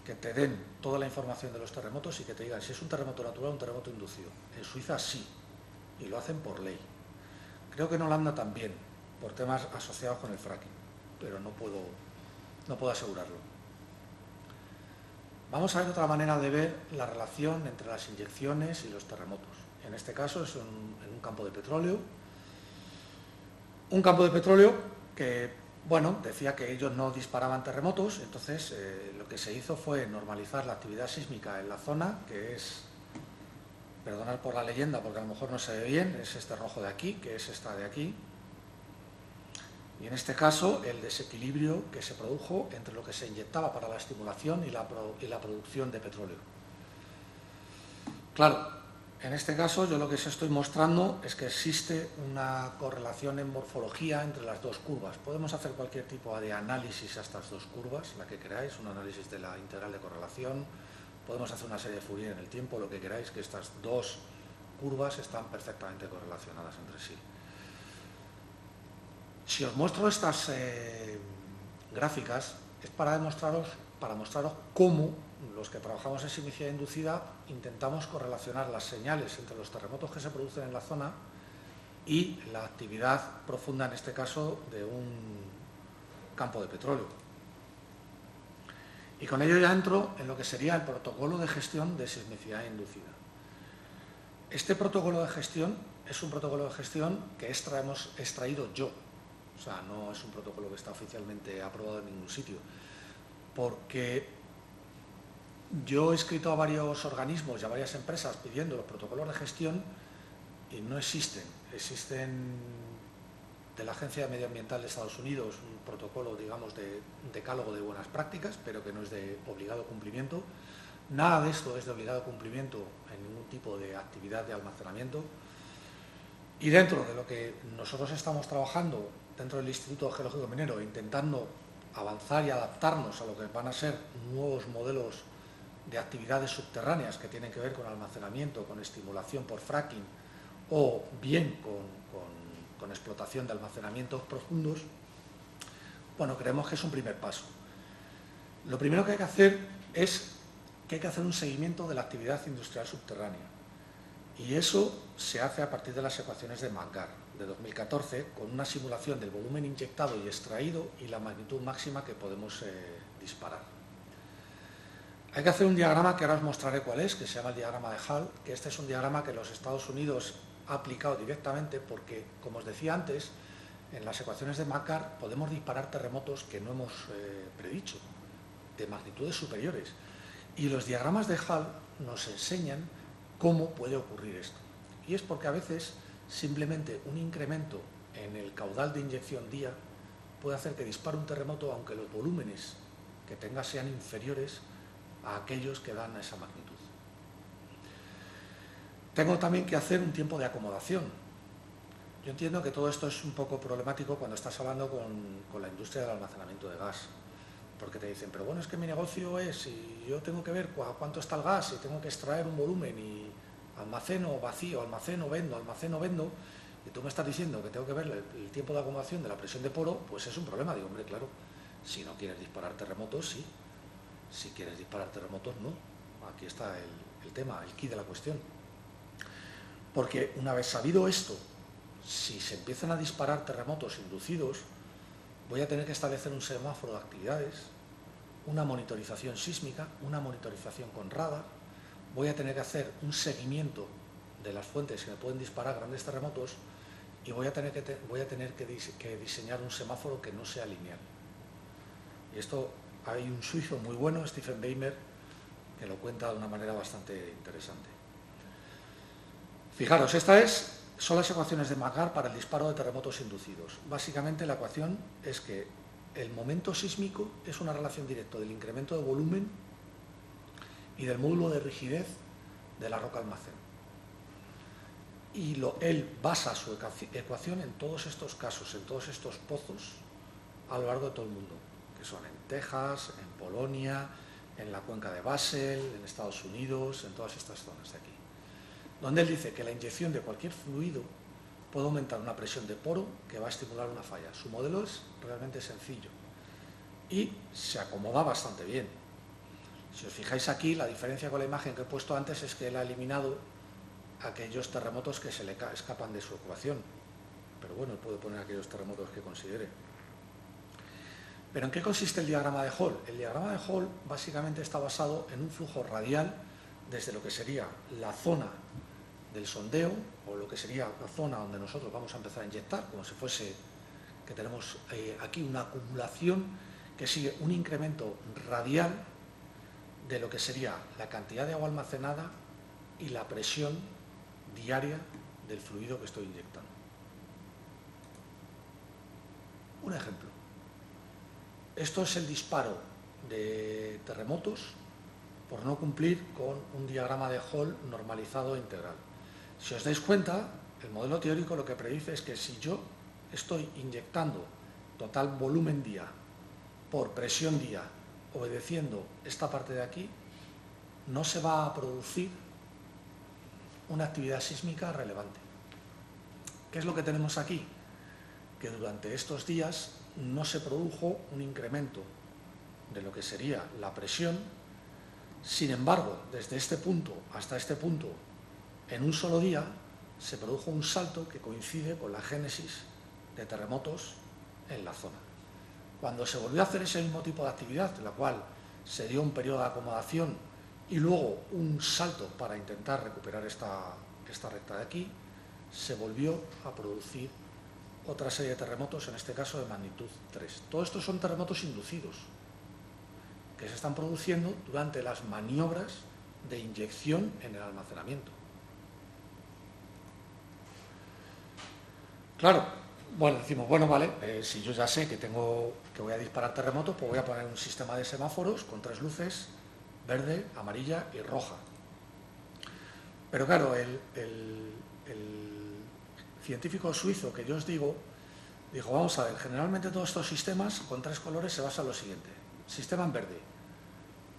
que te den toda la información de los terremotos y que te digan si es un terremoto natural o un terremoto inducido. En Suiza sí, y lo hacen por ley. Creo que en Holanda también, por temas asociados con el fracking, pero no puedo asegurarlo. Vamos a ver otra manera de ver la relación entre las inyecciones y los terremotos. En este caso es en un campo de petróleo. Un campo de petróleo que, bueno, decía que ellos no disparaban terremotos, entonces lo que se hizo fue normalizar la actividad sísmica en la zona, que es, perdonad por la leyenda porque a lo mejor no se ve bien, es este rojo de aquí, que es esta de aquí. Y en este caso, el desequilibrio que se produjo entre lo que se inyectaba para la estimulación y la producción de petróleo. Claro, en este caso yo lo que os estoy mostrando es que existe una correlación en morfología entre las dos curvas. Podemos hacer cualquier tipo de análisis a estas dos curvas, la que queráis, un análisis de la integral de correlación, podemos hacer una serie de Fourier en el tiempo, lo que queráis, que estas dos curvas están perfectamente correlacionadas entre sí. Si os muestro estas gráficas es para mostraros cómo los que trabajamos en sismicidad inducida intentamos correlacionar las señales entre los terremotos que se producen en la zona y la actividad profunda, en este caso, de un campo de petróleo. Y con ello ya entro en lo que sería el protocolo de gestión de sismicidad inducida. Este protocolo de gestión es un protocolo de gestión que hemos extraído yo. O sea, no es un protocolo que está oficialmente aprobado en ningún sitio, porque yo he escrito a varios organismos y a varias empresas pidiendo los protocolos de gestión y no existen. Existen de la Agencia Medioambiental de Estados Unidos un protocolo, digamos, de decálogo de buenas prácticas, pero que no es de obligado cumplimiento. Nada de esto es de obligado cumplimiento en ningún tipo de actividad de almacenamiento. Y dentro de lo que nosotros estamos trabajando dentro del Instituto Geológico Minero, intentando avanzar y adaptarnos a lo que van a ser nuevos modelos de actividades subterráneas que tienen que ver con almacenamiento, con estimulación por fracking o bien con explotación de almacenamientos profundos, bueno, creemos que es un primer paso. Lo primero que hay que hacer es que hay que hacer un seguimiento de la actividad industrial subterránea. Y eso se hace a partir de las ecuaciones de McGarr de 2014, con una simulación del volumen inyectado y extraído y la magnitud máxima que podemos disparar. Hay que hacer un diagrama que ahora os mostraré cuál es, que se llama el diagrama de Hall, que este es un diagrama que los Estados Unidos ha aplicado directamente porque, como os decía antes, en las ecuaciones de McGarr podemos disparar terremotos que no hemos predicho, de magnitudes superiores. Y los diagramas de Hall nos enseñan cómo puede ocurrir esto. Y es porque a veces simplemente un incremento en el caudal de inyección día puede hacer que dispare un terremoto aunque los volúmenes que tenga sean inferiores a aquellos que dan esa magnitud. Tengo también que hacer un tiempo de acomodación. Yo entiendo que todo esto es un poco problemático cuando estás hablando con la industria del almacenamiento de gas, porque te dicen, pero bueno, es que mi negocio es, y yo tengo que ver cuánto está el gas, y tengo que extraer un volumen, y almaceno vacío, almaceno vendo, y tú me estás diciendo que tengo que ver el tiempo de acomodación de la presión de poro, pues es un problema. Digo, hombre, claro, si no quieres disparar terremotos, sí. Si quieres disparar terremotos, no. Aquí está el tema, el quid de la cuestión. Porque una vez sabido esto, si se empiezan a disparar terremotos inducidos, voy a tener que establecer un semáforo de actividades, una monitorización sísmica, una monitorización con radar, voy a tener que hacer un seguimiento de las fuentes que me pueden disparar grandes terremotos y voy a tener que diseñar un semáforo que no sea lineal. Y esto hay un suizo muy bueno, Stephen Beimer, que lo cuenta de una manera bastante interesante. Fijaros, son las ecuaciones de McGarr para el disparo de terremotos inducidos. Básicamente la ecuación es que el momento sísmico es una relación directa del incremento de volumen y del módulo de rigidez de la roca almacén. Y él basa su ecuación en todos estos casos, en todos estos pozos a lo largo de todo el mundo, que son en Texas, en Polonia, en la cuenca de Basel, en Estados Unidos, en todas estas zonas de aquí, donde él dice que la inyección de cualquier fluido puede aumentar una presión de poro que va a estimular una falla. Su modelo es realmente sencillo y se acomoda bastante bien. Si os fijáis aquí, la diferencia con la imagen que he puesto antes es que él ha eliminado aquellos terremotos que se le escapan de su ecuación, pero bueno, puede poner aquellos terremotos que considere. ¿Pero en qué consiste el diagrama de Hall? El diagrama de Hall básicamente está basado en un flujo radial desde lo que sería la zona del sondeo, o lo que sería la zona donde nosotros vamos a empezar a inyectar, como si fuese que tenemos aquí una acumulación que sigue un incremento radial de lo que sería la cantidad de agua almacenada y la presión diaria del fluido que estoy inyectando. Un ejemplo. Esto es el disparo de terremotos por no cumplir con un diagrama de Hall normalizado e integral. Si os dais cuenta, el modelo teórico lo que predice es que si yo estoy inyectando total volumen día por presión día, obedeciendo esta parte de aquí, no se va a producir una actividad sísmica relevante. ¿Qué es lo que tenemos aquí? Que durante estos días no se produjo un incremento de lo que sería la presión. Sin embargo, desde este punto hasta este punto, en un solo día, se produjo un salto que coincide con la génesis de terremotos en la zona. Cuando se volvió a hacer ese mismo tipo de actividad, en la cual se dio un periodo de acomodación y luego un salto para intentar recuperar esta recta de aquí, se volvió a producir otra serie de terremotos, en este caso de magnitud 3. Todos estos son terremotos inducidos, que se están produciendo durante las maniobras de inyección en el almacenamiento. Claro, bueno, decimos, bueno, vale, si yo ya sé que voy a disparar terremotos, pues voy a poner un sistema de semáforos con 3 luces, verde, amarilla y roja. Pero claro, el científico suizo que yo os digo, dijo, vamos a ver, generalmente todos estos sistemas con 3 colores se basan en lo siguiente. Sistema en verde,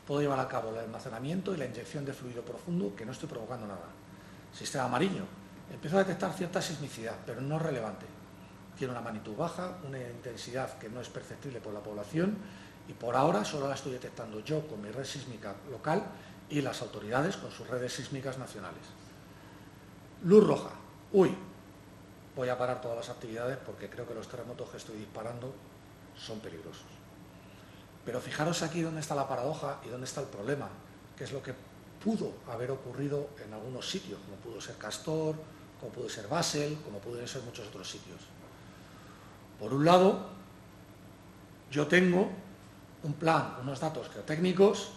puedo llevar a cabo el almacenamiento y la inyección de fluido profundo que no estoy provocando nada. Sistema amarillo, empiezo a detectar cierta sismicidad, pero no es relevante. Tiene una magnitud baja, una intensidad que no es perceptible por la población y por ahora solo la estoy detectando yo con mi red sísmica local y las autoridades con sus redes sísmicas nacionales. Luz roja, voy a parar todas las actividades porque creo que los terremotos que estoy disparando son peligrosos. Pero fijaros aquí dónde está la paradoja y dónde está el problema, que es lo que pudo haber ocurrido en algunos sitios, como pudo ser Castor, como pudo ser Basel, como pudieron ser muchos otros sitios. Por un lado, yo tengo un plan, unos datos geotécnicos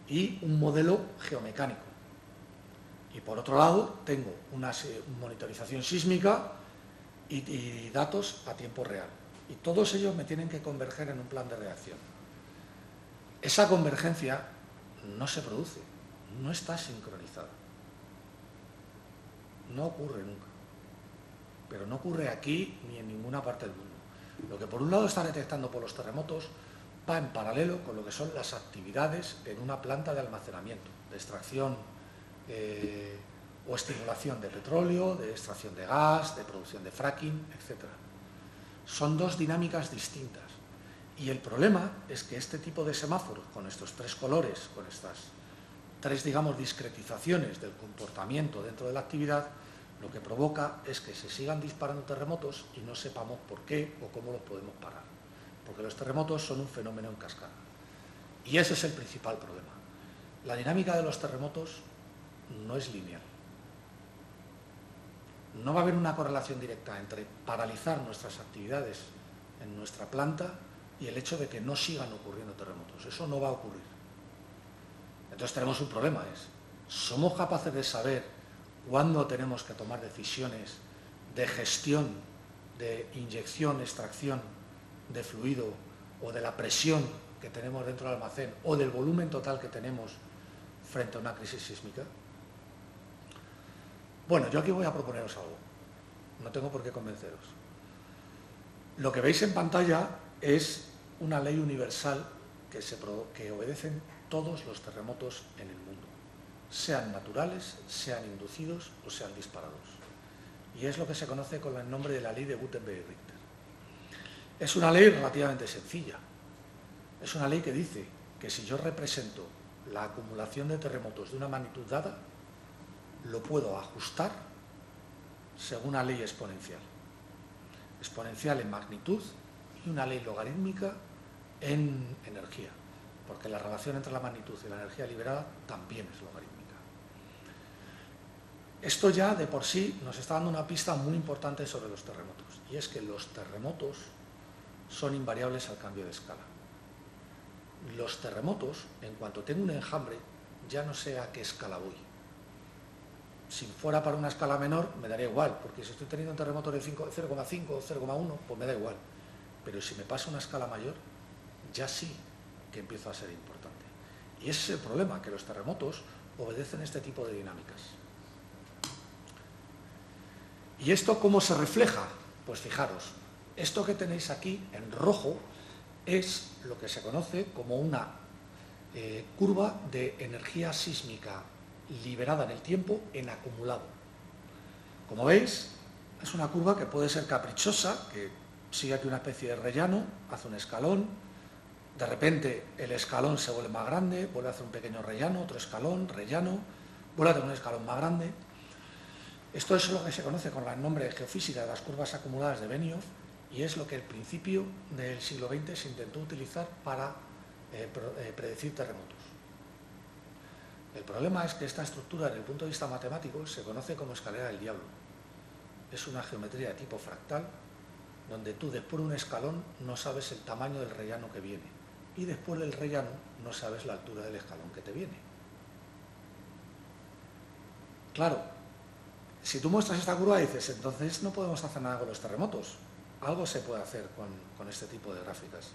y un modelo geomecánico. Y por otro lado, tengo una monitorización sísmica y datos a tiempo real. Y todos ellos me tienen que converger en un plan de reacción. Esa convergencia no se produce, no está sincronizada. No ocurre nunca. Pero no ocurre aquí ni en ninguna parte del mundo. Lo que por un lado está detectando por los terremotos va en paralelo con lo que son las actividades en una planta de almacenamiento, de extracción o estimulación de petróleo, de extracción de gas, de producción de fracking, etc. Son 2 dinámicas distintas. Y el problema es que este tipo de semáforos, con estos 3 colores, con estas 3, digamos, discretizaciones del comportamiento dentro de la actividad, lo que provoca es que se sigan disparando terremotos y no sepamos por qué o cómo los podemos parar. Porque los terremotos son un fenómeno en cascada. Y ese es el principal problema. La dinámica de los terremotos no es lineal. No va a haber una correlación directa entre paralizar nuestras actividades en nuestra planta y el hecho de que no sigan ocurriendo terremotos. Eso no va a ocurrir. Entonces tenemos un problema, ¿somos capaces de saber cuándo tenemos que tomar decisiones de gestión, de inyección, extracción de fluido o de la presión que tenemos dentro del almacén o del volumen total que tenemos frente a una crisis sísmica? Bueno, yo aquí voy a proponeros algo. No tengo por qué convenceros. Lo que veis en pantalla es una ley universal que obedecen todos los terremotos en el mundo, sean naturales, sean inducidos o sean disparados. Y es lo que se conoce con el nombre de la ley de Gutenberg y Richter. Es una ley relativamente sencilla. Es una ley que dice que si yo represento la acumulación de terremotos de una magnitud dada, lo puedo ajustar según una ley exponencial. Exponencial en magnitud y una ley logarítmica en energía, porque la relación entre la magnitud y la energía liberada también es logarítmica. Esto ya de por sí nos está dando una pista muy importante sobre los terremotos, y es que los terremotos son invariables al cambio de escala. Los terremotos, en cuanto tengo un enjambre, ya no sé a qué escala voy. Si fuera para una escala menor, me daría igual, porque si estoy teniendo un terremoto de 0,5 o 0,1, pues me da igual. Pero si me pasa una escala mayor, ya sí que empiezo a ser importante. Y ese es el problema, que los terremotos obedecen este tipo de dinámicas. ¿Y esto cómo se refleja? Pues fijaros, esto que tenéis aquí en rojo es lo que se conoce como una curva de energía sísmica liberada en el tiempo en acumulado. Como veis, es una curva que puede ser caprichosa, que sigue aquí una especie de rellano, hace un escalón, de repente el escalón se vuelve más grande, vuelve a hacer un pequeño rellano, otro escalón, rellano, vuelve a tener un escalón más grande. Esto es lo que se conoce con el nombre de geofísica de las curvas acumuladas de Benioff, y es lo que al principio del siglo XX se intentó utilizar para predecir terremotos. El problema es que esta estructura, desde el punto de vista matemático, se conoce como escalera del diablo. Es una geometría de tipo fractal, donde tú después de un escalón no sabes el tamaño del rellano que viene, y después del rellano no sabes la altura del escalón que te viene. Claro, si tú muestras esta curva dices, entonces no podemos hacer nada con los terremotos. Algo se puede hacer con este tipo de gráficas.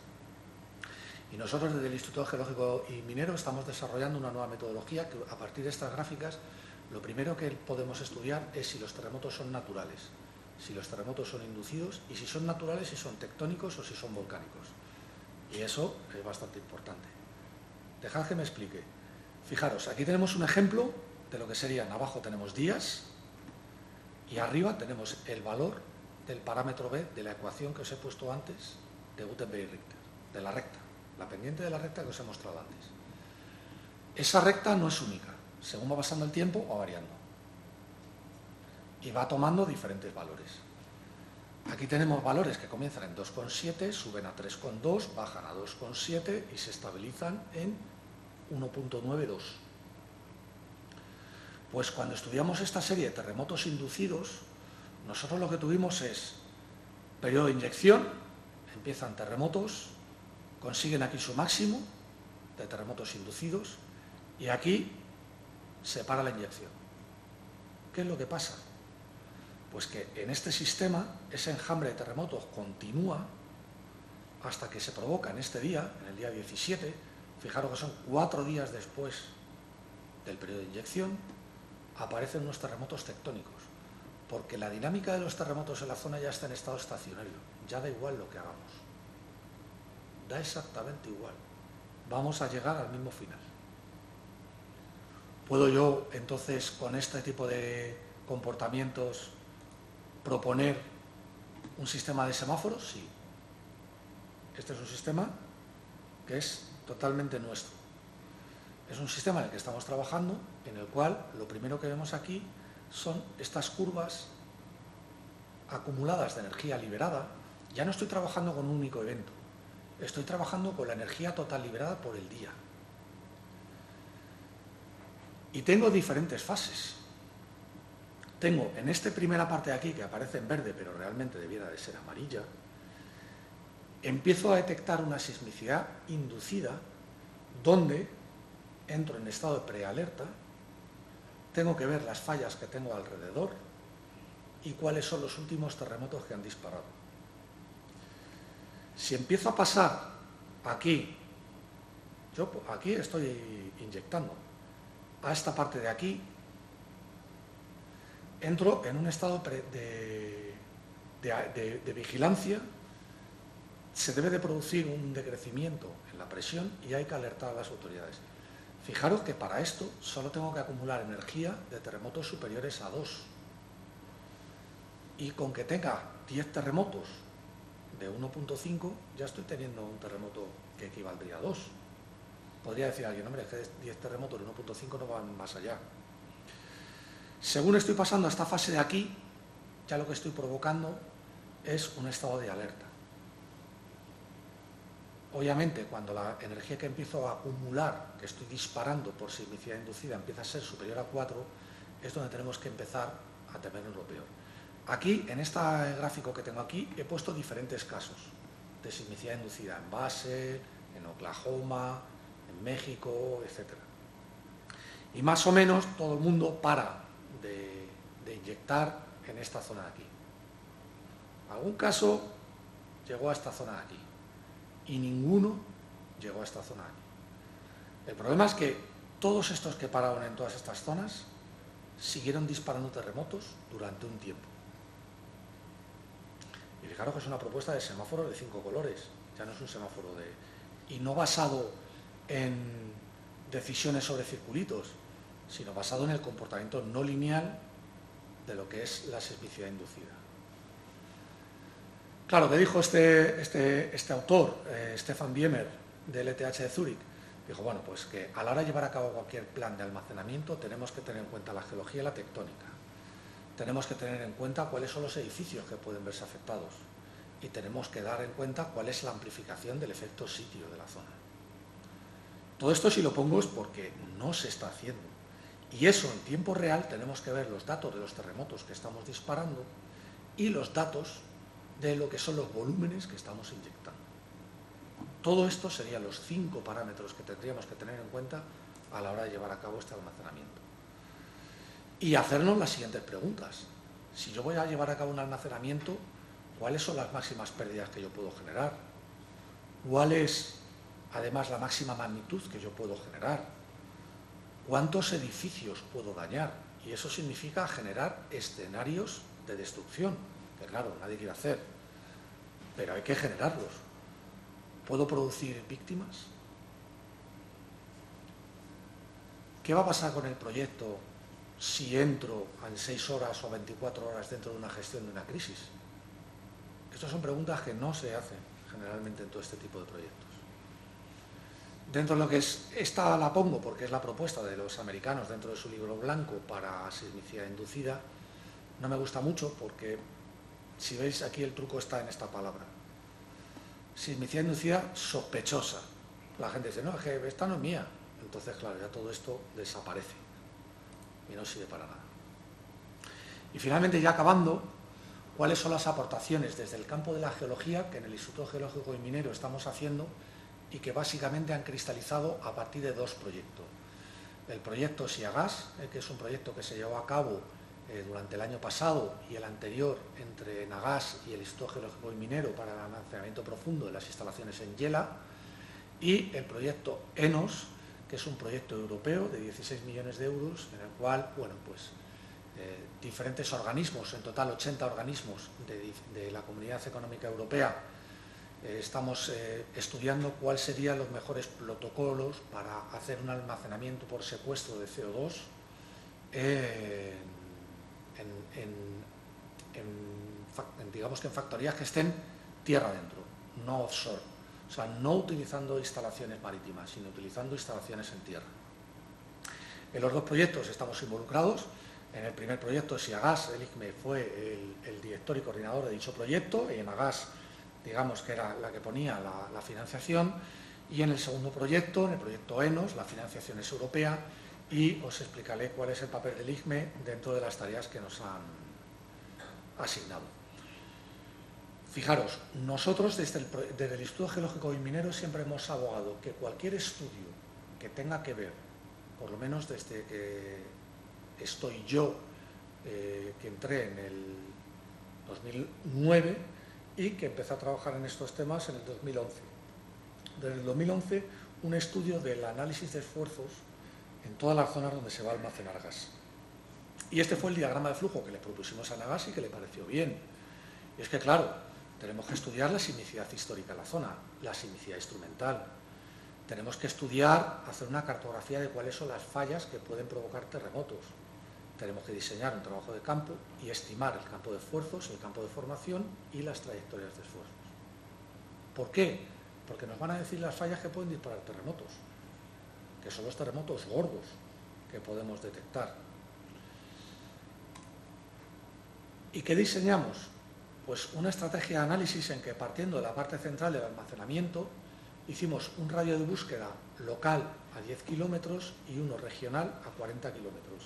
Y nosotros desde el Instituto Geológico y Minero estamos desarrollando una nueva metodología que a partir de estas gráficas lo primero que podemos estudiar es si los terremotos son naturales, si los terremotos son inducidos y si son naturales, si son tectónicos o si son volcánicos. Y eso es bastante importante. Dejad que me explique. Fijaros, aquí tenemos un ejemplo de lo que serían, abajo tenemos días y arriba tenemos el valor del parámetro B de la ecuación que os he puesto antes de Gutenberg y Richter, de la recta. La pendiente de la recta que os he mostrado antes. Esa recta no es única, según va pasando el tiempo va variando y va tomando diferentes valores. Aquí tenemos valores que comienzan en 2,7, suben a 3,2, bajan a 2,7 y se estabilizan en 1,92. Pues cuando estudiamos esta serie de terremotos inducidos, nosotros lo que tuvimos es periodo de inyección, empiezan terremotos, consiguen aquí su máximo de terremotos inducidos y aquí se para la inyección. ¿Qué es lo que pasa? Pues que en este sistema ese enjambre de terremotos continúa hasta que se provoca en este día, en el día 17, fijaros que son 4 días después del periodo de inyección, aparecen unos terremotos tectónicos, porque la dinámica de los terremotos en la zona ya está en estado estacionario, ya da igual lo que hagamos. Da exactamente igual. Vamos a llegar al mismo final. ¿Puedo yo, entonces, con este tipo de comportamientos, proponer un sistema de semáforos? Sí. Este es un sistema que es totalmente nuestro. Es un sistema en el que estamos trabajando, en el cual lo primero que vemos aquí son estas curvas acumuladas de energía liberada. Ya no estoy trabajando con un único evento. Estoy trabajando con la energía total liberada por el día. Y tengo diferentes fases. Tengo en esta primera parte de aquí, que aparece en verde, pero realmente debiera de ser amarilla, empiezo a detectar una sismicidad inducida, donde entro en estado de prealerta, tengo que ver las fallas que tengo alrededor y cuáles son los últimos terremotos que han disparado. Si empiezo a pasar aquí, yo aquí estoy inyectando, a esta parte de aquí, entro en un estado de vigilancia, se debe de producir un decrecimiento en la presión y hay que alertar a las autoridades. Fijaros que para esto solo tengo que acumular energía de terremotos superiores a 2. Y con que tenga 10 terremotos de 1.5, ya estoy teniendo un terremoto que equivaldría a 2. Podría decir alguien, hombre, es que 10 terremotos de 1.5 no van más allá. Según estoy pasando a esta fase de aquí, ya lo que estoy provocando es un estado de alerta. Obviamente, cuando la energía que empiezo a acumular, que estoy disparando por sismicidad inducida, empieza a ser superior a 4, es donde tenemos que empezar a temer lo peor. Aquí, en este gráfico que tengo aquí, he puesto diferentes casos de sismicidad inducida en Basel, en Oklahoma, en México, etc. Y más o menos todo el mundo para de inyectar en esta zona de aquí. Algún caso llegó a esta zona de aquí y ninguno llegó a esta zona de aquí. El problema es que todos estos que pararon en todas estas zonas siguieron disparando terremotos durante un tiempo. Y fijaros que es una propuesta de semáforo de 5 colores, ya no es un semáforo y no basado en decisiones sobre circulitos, sino basado en el comportamiento no lineal de lo que es la sismicidad inducida. Claro, que dijo este autor, Stefan Biemer, del ETH de Zúrich, dijo, bueno, pues que a la hora de llevar a cabo cualquier plan de almacenamiento tenemos que tener en cuenta la geología y la tectónica. Tenemos que tener en cuenta cuáles son los edificios que pueden verse afectados y tenemos que dar en cuenta cuál es la amplificación del efecto sitio de la zona. Todo esto, si lo pongo, es porque no se está haciendo. Y eso, en tiempo real, tenemos que ver los datos de los terremotos que estamos disparando y los datos de lo que son los volúmenes que estamos inyectando. Todo esto serían los 5 parámetros que tendríamos que tener en cuenta a la hora de llevar a cabo este almacenamiento. Y hacernos las siguientes preguntas. Si yo voy a llevar a cabo un almacenamiento, ¿cuáles son las máximas pérdidas que yo puedo generar? ¿Cuál es, además, la máxima magnitud que yo puedo generar? ¿Cuántos edificios puedo dañar? Y eso significa generar escenarios de destrucción, que claro, nadie quiere hacer, pero hay que generarlos. ¿Puedo producir víctimas? ¿Qué va a pasar con el proyecto si entro en 6 horas o 24 horas dentro de una gestión de una crisis? Estas son preguntas que no se hacen generalmente en todo este tipo de proyectos. Dentro de lo que es, esta la pongo porque es la propuesta de los americanos dentro de su libro blanco para sismicidad inducida. No me gusta mucho porque, si veis aquí, el truco está en esta palabra. Sismicidad inducida sospechosa. La gente dice, no, es que esta no es mía. Entonces, claro, ya todo esto desaparece y no sirve para nada. Y finalmente, ya acabando, ¿cuáles son las aportaciones desde el campo de la geología que en el Instituto Geológico y Minero estamos haciendo y que básicamente han cristalizado a partir de 2 proyectos? El proyecto SIAGAS, que es un proyecto que se llevó a cabo durante el año pasado y el anterior entre Nagas y el Instituto Geológico y Minero para el almacenamiento profundo de las instalaciones en Yela, y el proyecto ENOS, que es un proyecto europeo de 16 millones de euros, en el cual, bueno, pues diferentes organismos, en total 80 organismos de la Comunidad Económica Europea, estamos estudiando cuáles serían los mejores protocolos para hacer un almacenamiento por secuestro de CO2 digamos que en factorías que estén tierra adentro, no offshore, o sea, no utilizando instalaciones marítimas, sino utilizando instalaciones en tierra. En los 2 proyectos estamos involucrados. En el primer proyecto, SIAGAS, el ICME fue el director y coordinador de dicho proyecto, y en AGAS, digamos que era la que ponía la financiación, y en el segundo proyecto, en el proyecto ENOS, la financiación es europea, y os explicaré cuál es el papel del ICME dentro de las tareas que nos han asignado. Fijaros, nosotros desde el Instituto Geológico y Minero siempre hemos abogado que cualquier estudio que tenga que ver, por lo menos desde que estoy yo, que entré en el 2009 y que empecé a trabajar en estos temas en el 2011. desde el 2011, un estudio del análisis de esfuerzos en todas las zonas donde se va a almacenar gas. Y este fue el diagrama de flujo que le propusimos a Nagas y que le pareció bien. Y es que, claro, tenemos que estudiar la sismicidad histórica de la zona, la sismicidad instrumental. Tenemos que estudiar, hacer una cartografía de cuáles son las fallas que pueden provocar terremotos. Tenemos que diseñar un trabajo de campo y estimar el campo de esfuerzos, el campo de formación y las trayectorias de esfuerzos. ¿Por qué? Porque nos van a decir las fallas que pueden disparar terremotos, que son los terremotos gordos que podemos detectar. ¿Y qué diseñamos? Pues una estrategia de análisis en que, partiendo de la parte central del almacenamiento, hicimos un radio de búsqueda local a 10 kilómetros y uno regional a 40 kilómetros.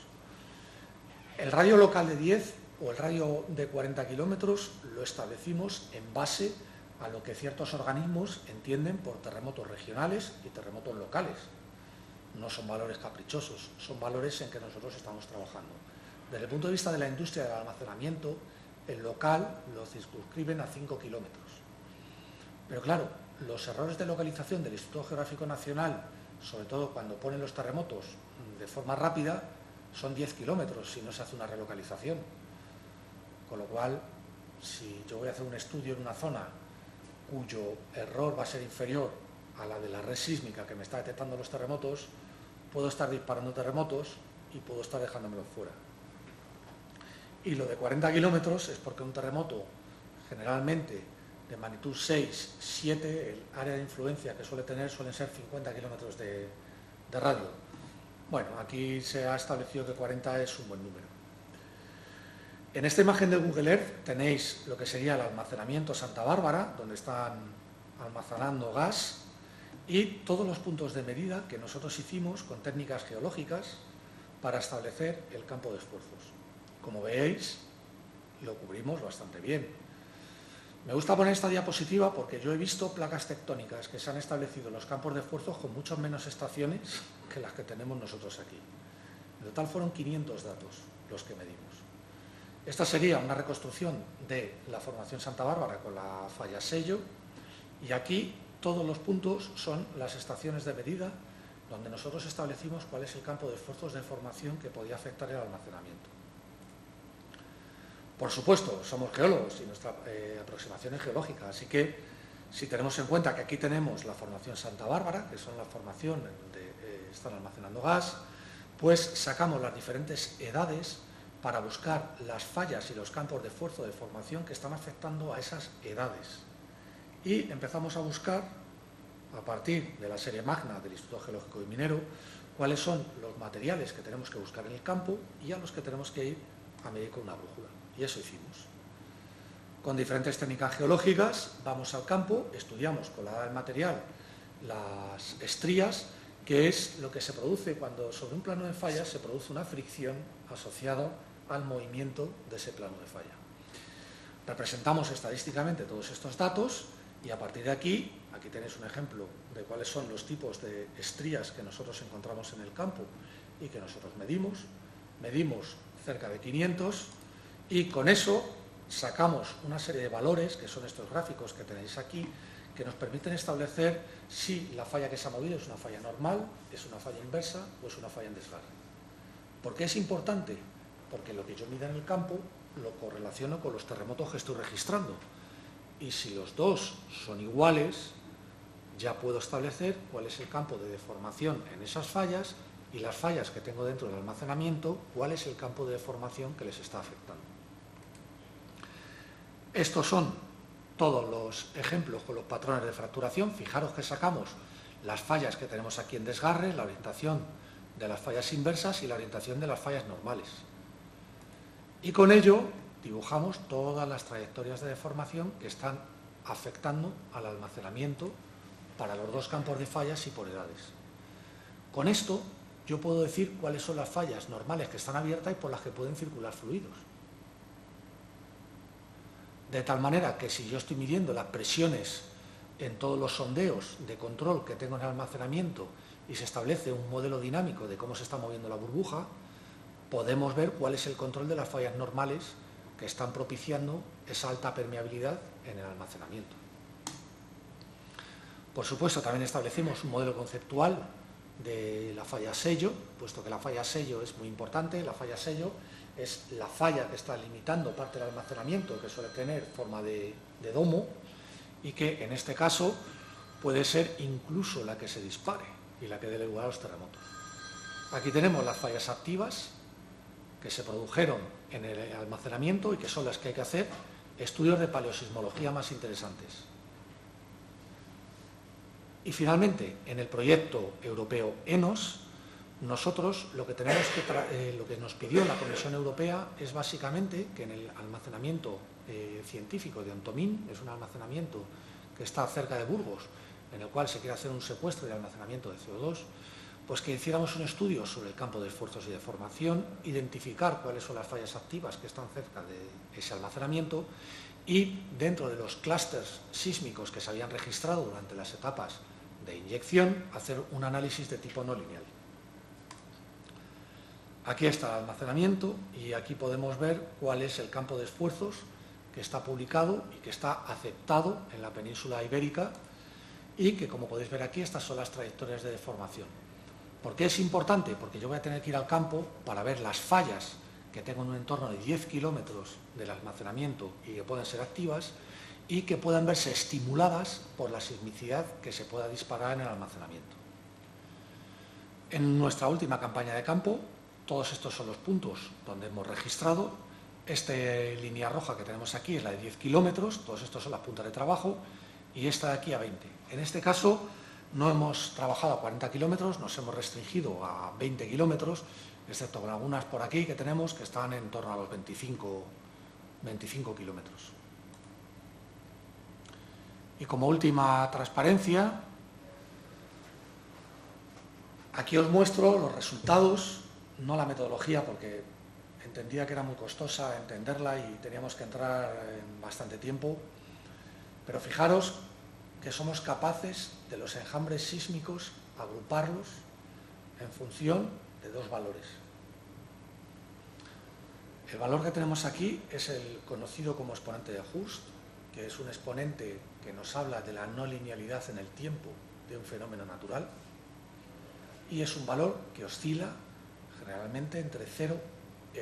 El radio local de 10 o el radio de 40 kilómetros lo establecimos en base a lo que ciertos organismos entienden por terremotos regionales y terremotos locales. No son valores caprichosos, son valores en que nosotros estamos trabajando. Desde el punto de vista de la industria del almacenamiento, el local lo circunscriben a 5 kilómetros. Pero claro, los errores de localización del Instituto Geográfico Nacional, sobre todo cuando ponen los terremotos de forma rápida, son 10 kilómetros si no se hace una relocalización. Con lo cual, si yo voy a hacer un estudio en una zona cuyo error va a ser inferior a la de la red sísmica que me está detectando los terremotos, puedo estar disparando terremotos y puedo estar dejándomelos fuera. Y lo de 40 kilómetros es porque un terremoto, generalmente de magnitud 6, 7, el área de influencia que suele tener suelen ser 50 kilómetros de radio. Bueno, aquí se ha establecido que 40 es un buen número. En esta imagen de Google Earth tenéis lo que sería el almacenamiento Santa Bárbara, donde están almacenando gas, y todos los puntos de medida que nosotros hicimos con técnicas geológicas para establecer el campo de esfuerzos. Como veis, lo cubrimos bastante bien. Me gusta poner esta diapositiva porque yo he visto placas tectónicas que se han establecido en los campos de esfuerzos con muchas menos estaciones que las que tenemos nosotros aquí. En total fueron 500 datos los que medimos. Esta sería una reconstrucción de la formación Santa Bárbara con la falla Sello, y aquí todos los puntos son las estaciones de medida donde nosotros establecimos cuál es el campo de esfuerzos de formación que podía afectar el almacenamiento. Por supuesto, somos geólogos y nuestra aproximación es geológica, así que si tenemos en cuenta que aquí tenemos la formación Santa Bárbara, que son la formación donde están almacenando gas, pues sacamos las diferentes edades para buscar las fallas y los campos de esfuerzo de formación que están afectando a esas edades. Y empezamos a buscar, a partir de la serie magna del Instituto Geológico y Minero, cuáles son los materiales que tenemos que buscar en el campo y a los que tenemos que ir a medir con una brújula. Y eso hicimos. Con diferentes técnicas geológicas vamos al campo, estudiamos con la edad del material las estrías, que es lo que se produce cuando sobre un plano de falla se produce una fricción asociada al movimiento de ese plano de falla. Representamos estadísticamente todos estos datos y a partir de aquí tenéis un ejemplo de cuáles son los tipos de estrías que nosotros encontramos en el campo y que nosotros medimos. Medimos cerca de 500 y con eso sacamos una serie de valores, que son estos gráficos que tenéis aquí, que nos permiten establecer si la falla que se ha movido es una falla normal, es una falla inversa o es una falla en desgarre. ¿Por qué es importante? Porque lo que yo mida en el campo lo correlaciono con los terremotos que estoy registrando. Y si los dos son iguales, ya puedo establecer cuál es el campo de deformación en esas fallas y las fallas que tengo dentro del almacenamiento, cuál es el campo de deformación que les está afectando. Estos son todos los ejemplos con los patrones de fracturación. Fijaros que sacamos las fallas que tenemos aquí en desgarre, la orientación de las fallas inversas y la orientación de las fallas normales. Y con ello dibujamos todas las trayectorias de deformación que están afectando al almacenamiento para los dos campos de fallas y por edades. Con esto yo puedo decir cuáles son las fallas normales que están abiertas y por las que pueden circular fluidos. De tal manera que si yo estoy midiendo las presiones en todos los sondeos de control que tengo en el almacenamiento y se establece un modelo dinámico de cómo se está moviendo la burbuja, podemos ver cuál es el control de las fallas normales que están propiciando esa alta permeabilidad en el almacenamiento. Por supuesto, también establecimos un modelo conceptual de la falla sello, puesto que la falla sello es muy importante. La falla sello es la falla que está limitando parte del almacenamiento, que suele tener forma de domo, y que en este caso puede ser incluso la que se dispare y la que dé lugar a los terremotos. Aquí tenemos las fallas activas que se produjeron en el almacenamiento y que son las que hay que hacer estudios de paleosismología más interesantes. Y finalmente, en el proyecto europeo ENOS, nosotros lo que lo que nos pidió la Comisión Europea es básicamente que en el almacenamiento científico de Ontomín, es un almacenamiento que está cerca de Burgos, en el cual se quiere hacer un secuestro y almacenamiento de CO2, pues que hiciéramos un estudio sobre el campo de esfuerzos y de formación, identificar cuáles son las fallas activas que están cerca de ese almacenamiento y dentro de los clústeres sísmicos que se habían registrado durante las etapas de inyección, hacer un análisis de tipo no lineal. Aquí está el almacenamiento y aquí podemos ver cuál es el campo de esfuerzos que está publicado y que está aceptado en la península ibérica y que, como podéis ver aquí, estas son las trayectorias de deformación. ¿Por qué es importante? Porque yo voy a tener que ir al campo para ver las fallas que tengo en un entorno de 10 kilómetros del almacenamiento y que pueden ser activas y que puedan verse estimuladas por la sismicidad que se pueda disparar en el almacenamiento. En nuestra última campaña de campo, todos estos son los puntos donde hemos registrado. Esta línea roja que tenemos aquí es la de 10 kilómetros, todos estos son las puntas de trabajo, y esta de aquí a 20. En este caso no hemos trabajado a 40 kilómetros, nos hemos restringido a 20 kilómetros, excepto con algunas por aquí que tenemos que están en torno a los 25 kilómetros. Y como última transparencia, aquí os muestro los resultados, no la metodología, porque entendía que era muy costosa entenderla y teníamos que entrar en bastante tiempo, pero fijaros que somos capaces de los enjambres sísmicos agruparlos en función de dos valores. El valor que tenemos aquí es el conocido como exponente de Hurst, que es un exponente que nos habla de la no linealidad en el tiempo de un fenómeno natural, y es un valor que oscila generalmente entre 0 y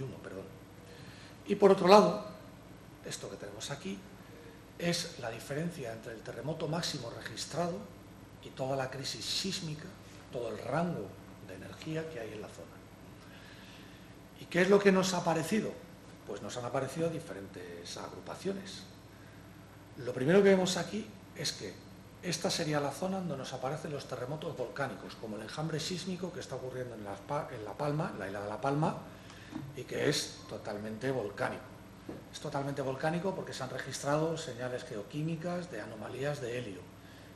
1. Y por otro lado, esto que tenemos aquí es la diferencia entre el terremoto máximo registrado y toda la crisis sísmica, todo el rango de energía que hay en la zona. ¿Y qué es lo que nos ha aparecido? Pues nos han aparecido diferentes agrupaciones. Lo primero que vemos aquí es que esta sería la zona donde nos aparecen los terremotos volcánicos, como el enjambre sísmico que está ocurriendo en La Palma, la isla de La Palma, y que es totalmente volcánico. Es totalmente volcánico porque se han registrado señales geoquímicas de anomalías de helio.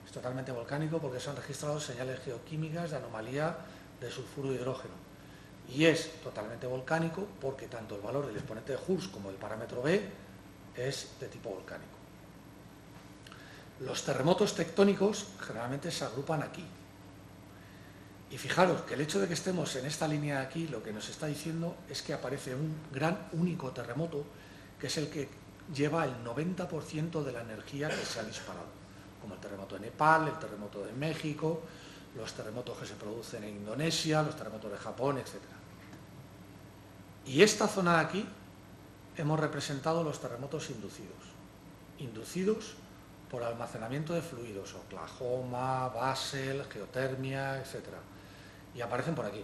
Es totalmente volcánico porque se han registrado señales geoquímicas de anomalía de sulfuro de hidrógeno. Y es totalmente volcánico porque tanto el valor del exponente de Hurst como el parámetro B es de tipo volcánico. Los terremotos tectónicos generalmente se agrupan aquí. Y fijaros que el hecho de que estemos en esta línea de aquí lo que nos está diciendo es que aparece un gran único terremoto que es el que lleva el 90% de la energía que se ha disparado, como el terremoto de Nepal, el terremoto de México, los terremotos que se producen en Indonesia, los terremotos de Japón, etc. Y esta zona de aquí hemos representado los terremotos inducidos por almacenamiento de fluidos, Oklahoma, Basel, geotermia, etc. Y aparecen por aquí.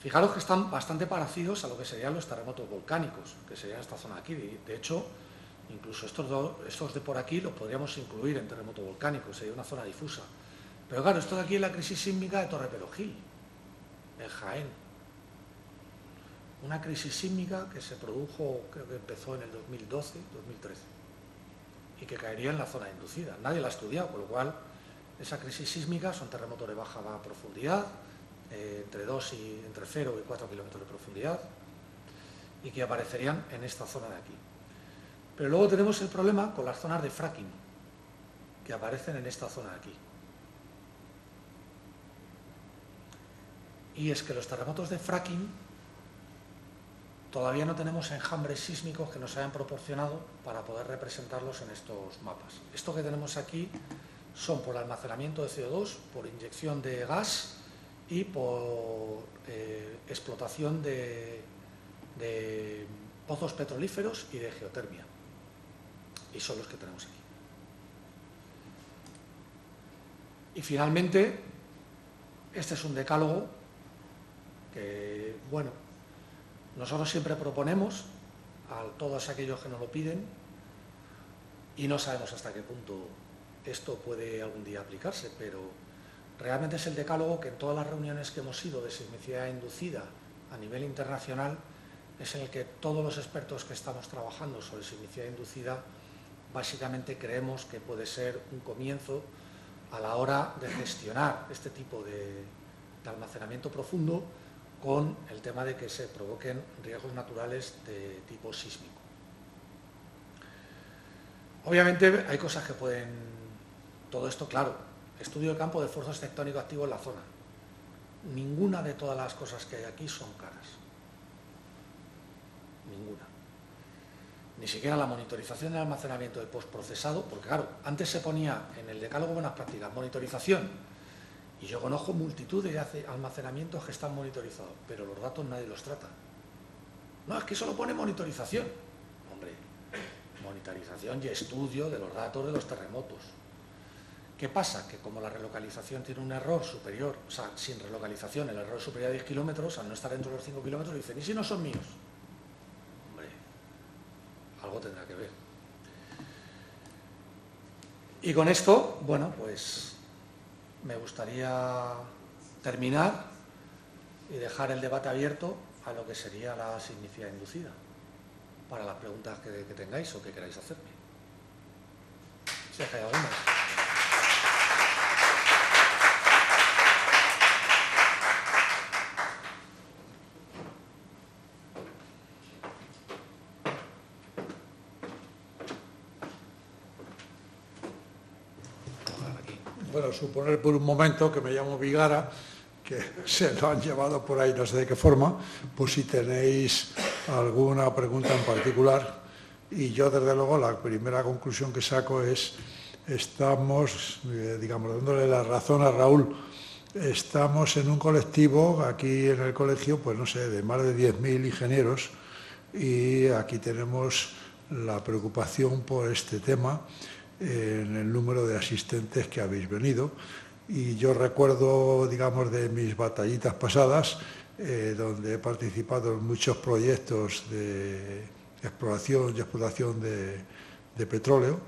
Fijaros que están bastante parecidos a lo que serían los terremotos volcánicos, que serían esta zona de aquí. De hecho, incluso estos de por aquí los podríamos incluir en terremoto volcánico, sería una zona difusa. Pero claro, esto de aquí es la crisis sísmica de Torreperogil, en Jaén. Una crisis sísmica que se produjo, creo que empezó en el 2012, 2013, y que caería en la zona inducida. Nadie la ha estudiado, con lo cual esa crisis sísmica son terremotos de baja profundidad, entre 0 y 4 kilómetros de profundidad, y que aparecerían en esta zona de aquí. Pero luego tenemos el problema con las zonas de fracking, que aparecen en esta zona de aquí. Y es que los terremotos de fracking todavía no tenemos enjambres sísmicos que nos hayan proporcionado para poder representarlos en estos mapas. Esto que tenemos aquí son por almacenamiento de CO2, por inyección de gas y por explotación de pozos petrolíferos y de geotermia. Y son los que tenemos aquí. Y finalmente, este es un decálogo que, bueno, nosotros siempre proponemos a todos aquellos que nos lo piden y no sabemos hasta qué punto esto puede algún día aplicarse, pero realmente es el decálogo que en todas las reuniones que hemos ido de sismicidad inducida a nivel internacional es en el que todos los expertos que estamos trabajando sobre sismicidad inducida básicamente creemos que puede ser un comienzo a la hora de gestionar este tipo de almacenamiento profundo con el tema de que se provoquen riesgos naturales de tipo sísmico. Obviamente hay cosas que pueden... Todo esto, claro, estudio de campo de esfuerzos tectónicos activos en la zona. Ninguna de todas las cosas que hay aquí son caras. Ninguna. Ni siquiera la monitorización del almacenamiento del postprocesado, porque claro, antes se ponía en el decálogo buenas prácticas, monitorización, y yo conozco multitud de almacenamientos que están monitorizados, pero los datos nadie los trata. No, es que solo pone monitorización. Hombre, monitorización y estudio de los datos de los terremotos. ¿Qué pasa? Que como la relocalización tiene un error superior, o sea, sin relocalización el error es superior a 10 kilómetros, al no estar dentro de los 5 kilómetros, dicen, ¿y si no son míos? Algo tendrá que ver. Y con esto, bueno, pues me gustaría terminar y dejar el debate abierto a lo que sería la sismicidad inducida, para las preguntas que tengáis o que queráis hacerme. Si es que hay algunas. Bueno, suponer por un momento que me llamo Vigara, que se lo han llevado por ahí, no sé de qué forma, pues si tenéis alguna pregunta en particular. Y yo, desde luego, la primera conclusión que saco es, estamos, digamos, dándole la razón a Raúl, estamos en un colectivo, aquí en el colegio, pues no sé, de más de 10.000 ingenieros, y aquí tenemos la preocupación por este tema, en el número de asistentes que habéis venido. Y yo recuerdo, digamos, de mis batallitas pasadas, donde he participado en muchos proyectos de exploración y explotación de petróleo,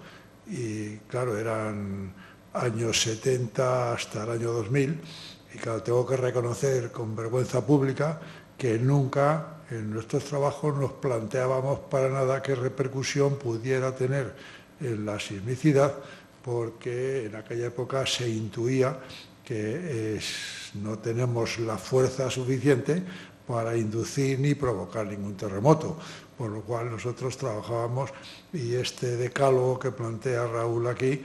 y claro, eran años 70 hasta el año 2000, y claro, tengo que reconocer con vergüenza pública que nunca en nuestros trabajos nos planteábamos para nada qué repercusión pudiera tener en la sismicidad, porque en aquella época se intuía que no tenemos la fuerza suficiente para inducir ni provocar ningún terremoto, por lo cual nosotros trabajábamos, y este decálogo que plantea Raúl aquí,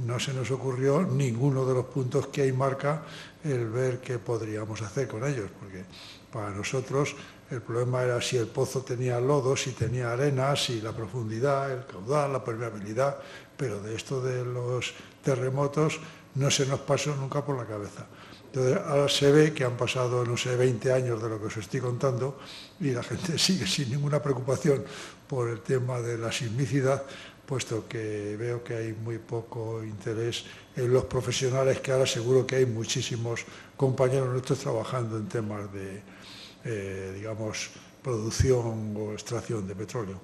no se nos ocurrió ninguno de los puntos que ahí marca el ver qué podríamos hacer con ellos, porque para nosotros el problema era si el pozo tenía lodo, si tenía arena, si la profundidad, el caudal, la permeabilidad, pero de esto de los terremotos no se nos pasó nunca por la cabeza. Entonces, ahora se ve que han pasado, no sé, 20 años de lo que os estoy contando, y la gente sigue sin ninguna preocupación por el tema de la sismicidad, puesto que veo que hay muy poco interés en los profesionales, que ahora seguro que hay muchísimos compañeros nuestros trabajando en temas de digamos, producción o extracción de petróleo.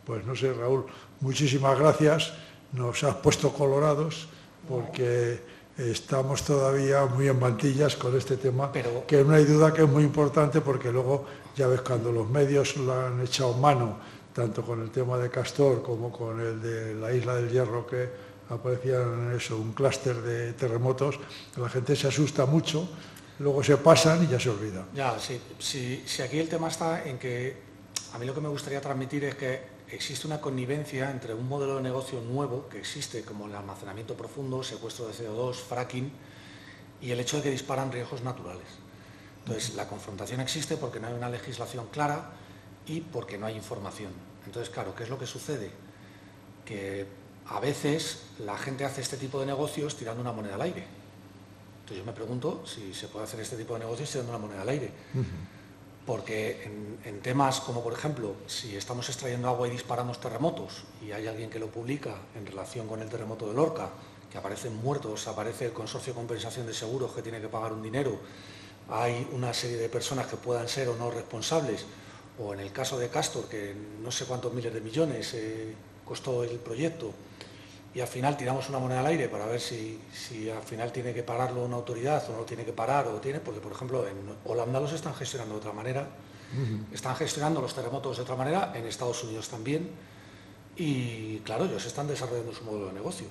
Pues no sé, Raúl, muchísimas gracias, nos has puesto colorados, porque estamos todavía muy en mantillas con este tema, pero que no hay duda que es muy importante, porque luego, ya ves, cuando los medios lo han echado mano, tanto con el tema de Castor como con el de la Isla del Hierro, que aparecían en eso, un clúster de terremotos, la gente se asusta mucho. Luego se pasan y ya se olvida. Ya, sí, aquí el tema está en que a mí lo que me gustaría transmitir es que existe una connivencia entre un modelo de negocio nuevo que existe, como el almacenamiento profundo, secuestro de CO2, fracking, y el hecho de que disparan riesgos naturales. Entonces, la confrontación existe porque no hay una legislación clara y porque no hay información. Entonces, claro, ¿qué es lo que sucede? Que a veces la gente hace este tipo de negocios tirando una moneda al aire. Entonces yo me pregunto si se puede hacer este tipo de negocios tirando una moneda al aire. Porque en temas como, por ejemplo, si estamos extrayendo agua y disparamos terremotos y hay alguien que lo publica en relación con el terremoto de Lorca, que aparecen muertos, aparece el consorcio de compensación de seguros que tiene que pagar un dinero, hay una serie de personas que puedan ser o no responsables, o en el caso de Castor, que no sé cuántos miles de millones costó el proyecto, y al final tiramos una moneda al aire para ver si al final tiene que pararlo una autoridad o no tiene que parar, porque por ejemplo en Holanda los están gestionando de otra manera, están gestionando los terremotos de otra manera, en Estados Unidos también, y claro, ellos están desarrollando su modelo de negocio.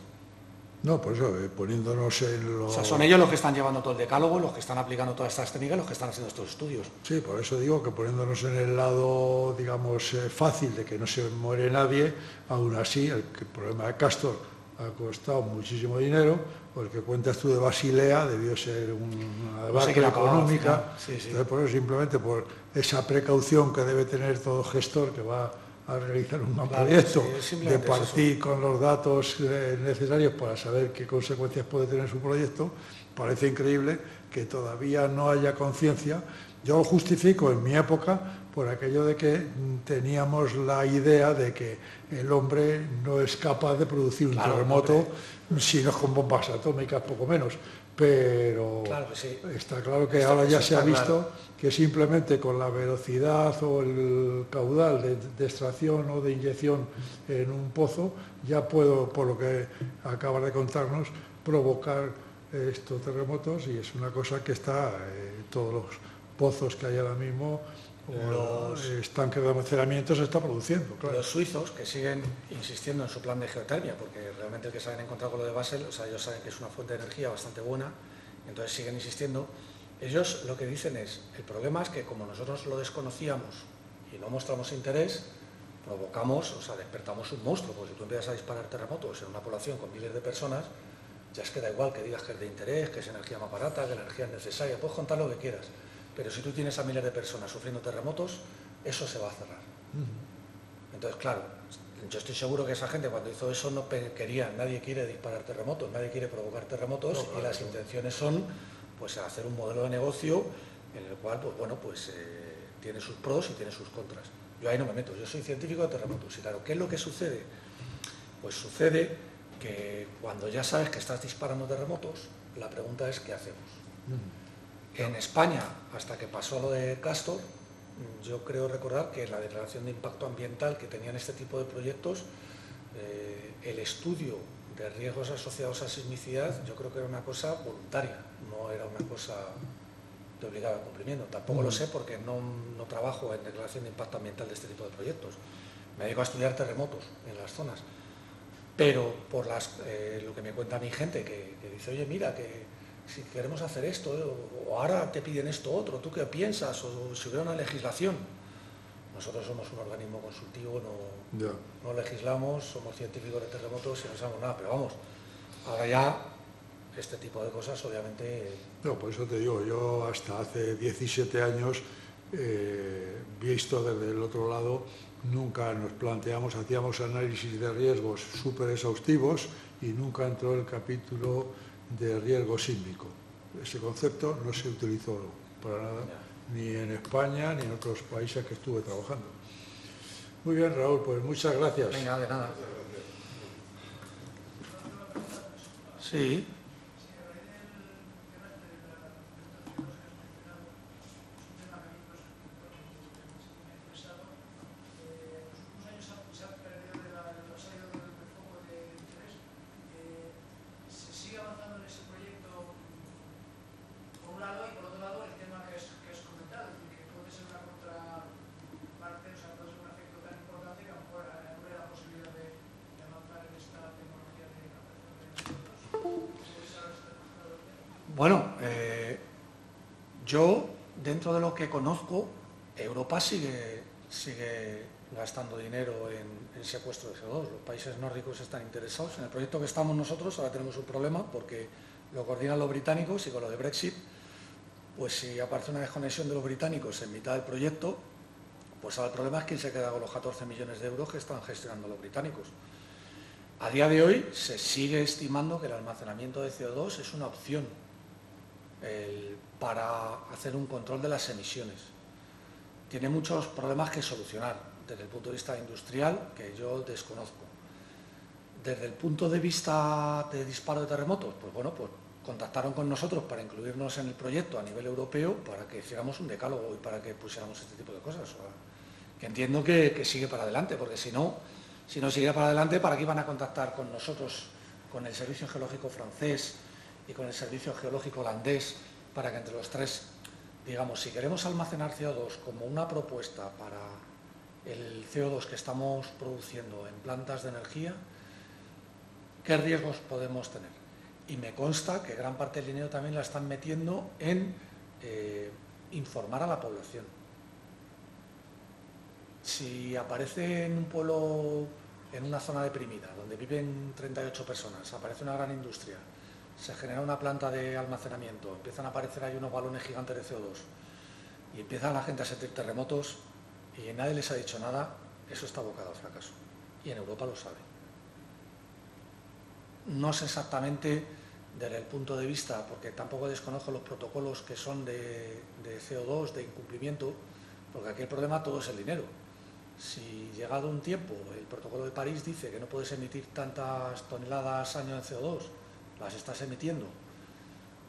No, por eso, poniéndonos en lo... O sea, son ellos los que están llevando todo el decálogo, los que están aplicando todas estas técnicas, los que están haciendo estos estudios. Sí, por eso digo que poniéndonos en el lado, digamos, fácil de que no se muere nadie, aún así el problema de Castor ha costado muchísimo dinero, o el que cuentas tú de Basilea debió ser una debacle económica. Sí. Entonces, por eso, simplemente por esa precaución que debe tener todo gestor que va a realizar un proyecto, de partir con los datos necesarios para saber qué consecuencias puede tener su proyecto, parece increíble que todavía no haya conciencia. Yo lo justifico en mi época por aquello de que teníamos la idea de que el hombre no es capaz de producir un terremoto, si no es con bombas atómicas, poco menos. Pero está claro que ahora ya se ha visto que simplemente con la velocidad o el caudal de extracción o de inyección en un pozo, ya puedo, por lo que acabas de contarnos, provocar estos terremotos, y es una cosa que está en todos los pozos que hay ahora mismo, los estanques de almacenamiento se está produciendo. Claro. Los suizos, que siguen insistiendo en su plan de geotermia, porque realmente el que se han encontrado con lo de Basel, o sea, ellos saben que es una fuente de energía bastante buena, entonces siguen insistiendo. Ellos lo que dicen es, el problema es que como nosotros lo desconocíamos y no mostramos interés, provocamos, o sea, despertamos un monstruo, porque si tú empiezas a disparar terremotos en una población con miles de personas, ya es que da igual que digas que es de interés, que es energía más barata, que la energía es necesaria, puedes contar lo que quieras. Pero si tú tienes a miles de personas sufriendo terremotos, eso se va a cerrar. Entonces, claro, yo estoy seguro que esa gente cuando hizo eso no quería, nadie quiere disparar terremotos, nadie quiere provocar terremotos, y las intenciones son pues hacer un modelo de negocio en el cual, pues bueno, pues tiene sus pros y tiene sus contras. Yo ahí no me meto, yo soy científico de terremotos, y claro, ¿qué es lo que sucede? Pues sucede que cuando ya sabes que estás disparando terremotos, la pregunta es ¿qué hacemos? En España, hasta que pasó lo de Castor, yo creo recordar que la declaración de impacto ambiental que tenían este tipo de proyectos, el estudio de riesgos asociados a sismicidad, yo creo que era una cosa voluntaria, no era una cosa de obligado cumplimiento. Tampoco lo sé porque no trabajo en declaración de impacto ambiental de este tipo de proyectos. Me dedico a estudiar terremotos en las zonas. Pero por lo que me cuenta mi gente, que dice, oye, mira, que si queremos hacer esto, o ahora te piden esto otro, ¿tú qué piensas? O si hubiera una legislación. Nosotros somos un organismo consultivo, no legislamos, somos científicos de terremotos y no sabemos nada, pero vamos, ahora ya este tipo de cosas obviamente... No, por eso te digo, yo hasta hace 17 años, visto desde el otro lado, nunca nos planteamos, hacíamos análisis de riesgos súper exhaustivos y nunca entró el capítulo de riesgo sísmico. Ese concepto no se utilizó para nada, ni en España ni en otros países que estuve trabajando. Muy bien, Raúl, pues muchas gracias. Venga, de nada. Sí. Bueno, yo, dentro de lo que conozco, Europa sigue gastando dinero en secuestro de CO2. Los países nórdicos están interesados. En el proyecto que estamos nosotros ahora tenemos un problema porque lo coordinan los británicos, y con lo de Brexit, pues si aparece una desconexión de los británicos en mitad del proyecto, pues ahora el problema es quién se queda con los 14 millones de euros que están gestionando los británicos. A día de hoy se sigue estimando que el almacenamiento de CO2 es una opción para hacer un control de las emisiones. Tiene muchos problemas que solucionar desde el punto de vista industrial, que yo desconozco. Desde el punto de vista de disparo de terremotos, pues bueno, pues contactaron con nosotros para incluirnos en el proyecto a nivel europeo para que hiciéramos un decálogo y para que pusiéramos este tipo de cosas. O sea, que entiendo que sigue para adelante, porque si no siguiera para adelante, ¿para qué iban a contactar con nosotros, con el Servicio Geológico francés y con el Servicio Geológico holandés, para que entre los tres, digamos, si queremos almacenar CO2 como una propuesta para el CO2 que estamos produciendo en plantas de energía, ¿qué riesgos podemos tener? Y me consta que gran parte del dinero también la están metiendo en informar a la población. Si aparece en un pueblo, en una zona deprimida, donde viven 38 personas, aparece una gran industria, se genera una planta de almacenamiento, empiezan a aparecer ahí unos balones gigantes de CO2 y empieza la gente a sentir terremotos y nadie les ha dicho nada, eso está abocado al fracaso. Y en Europa lo sabe. No sé exactamente desde el punto de vista, porque tampoco desconozco los protocolos que son de CO2, de incumplimiento, porque aquí el problema todo es el dinero. Si llegado un tiempo el protocolo de París dice que no puedes emitir tantas toneladas año de CO2, las estás emitiendo,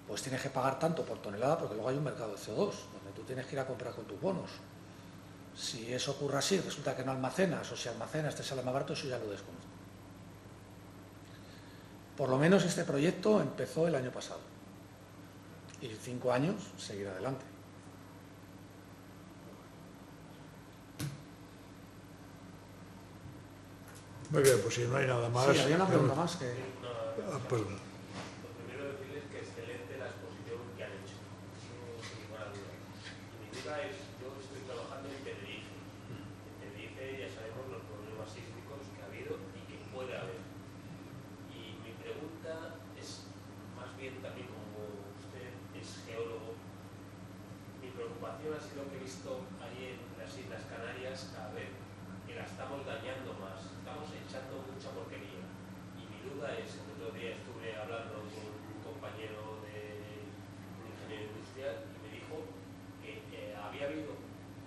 pues tienes que pagar tanto por tonelada, porque luego hay un mercado de CO2, donde tú tienes que ir a comprar con tus bonos. Si eso ocurre así, resulta que no almacenas, o si almacenas te sale más barato, eso ya lo desconozco. Por lo menos este proyecto empezó el año pasado y en 5 años seguirá adelante. Muy bien, pues si no hay nada más... Sí, había una pregunta más que... Perdón. Lo primero decirles que excelente la exposición que han hecho, sin ninguna duda. Y mi duda es, yo estoy trabajando en Tenerife. En Tenerife ya sabemos los problemas sísmicos que ha habido y que puede haber. Y mi pregunta es, más bien también como usted es geólogo, mi preocupación ha sido que he visto ahí en las Islas Canarias cada vez que la estamos dañando más, estamos echando mucha porquería. Y mi duda es, el otro día estuve hablando con un compañero de un ingeniero industrial y me dijo que había habido,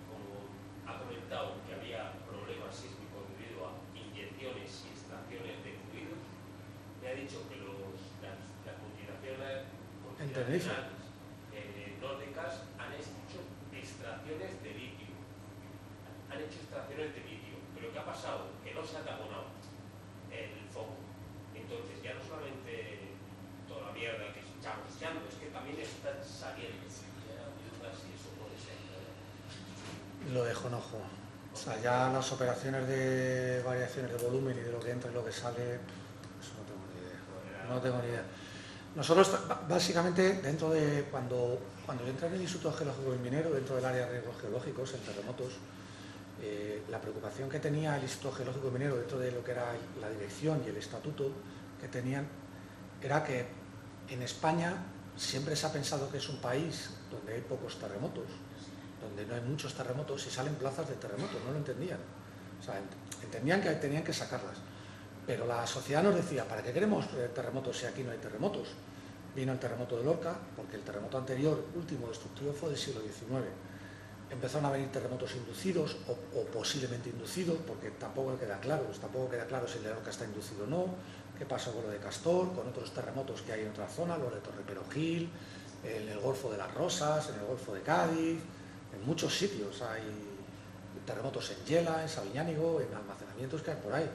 como ha comentado, que había problemas sísmicos debido a inyecciones y extracciones de fluidos. Me ha dicho que las multinacionales nórdicas han hecho extracciones de litio. Pero ¿qué ha pasado? Que no se ha taponado el foco. Entonces ya no solamente toda la mierda que estamos echando, es que también está saliendo. Mi duda si eso puede ser. Lo dejo en ojo. O sea, ya las operaciones de variaciones de volumen y de lo que entra y lo que sale, eso no tengo ni idea. No tengo ni idea. Nosotros, básicamente, dentro de cuando yo entré en el Instituto Geológico y Minero, dentro del área de riesgos geológicos, en terremotos, la preocupación que tenía el Instituto Geológico y Minero dentro de lo que era la dirección y el estatuto que tenían era que en España siempre se ha pensado que es un país donde hay pocos terremotos, donde no hay muchos terremotos y salen plazas de terremotos, no lo entendían. O sea, entendían que tenían que sacarlas. Pero la sociedad nos decía, ¿para qué queremos terremotos si aquí no hay terremotos? Vino el terremoto de Lorca, porque el terremoto anterior, último destructivo, fue del siglo XIX. Empezaron a venir terremotos inducidos o posiblemente inducidos, porque tampoco queda claro si el de Lorca está inducido o no. ¿Qué pasó con lo de Castor, con otros terremotos que hay en otras zonas, los de Torreperogil, en el Golfo de las Rosas, en el Golfo de Cádiz, en muchos sitios hay terremotos en Yela, en Sabiñánigo, en almacenamientos que hay por ahí.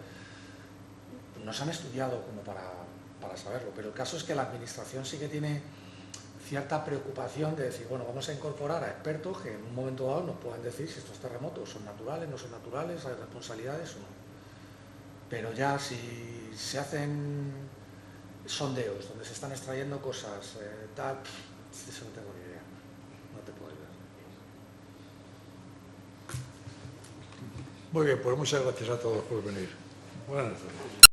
No se han estudiado como para saberlo, pero el caso es que la administración sí que tiene cierta preocupación de decir, bueno, vamos a incorporar a expertos que en un momento dado nos puedan decir si estos terremotos son naturales, no son naturales, hay responsabilidades o no. Pero ya si se hacen sondeos donde se están extrayendo cosas, tal, eso no tengo ni idea, no te puedo ayudar. Muy bien, pues muchas gracias a todos por venir. Buenas noches.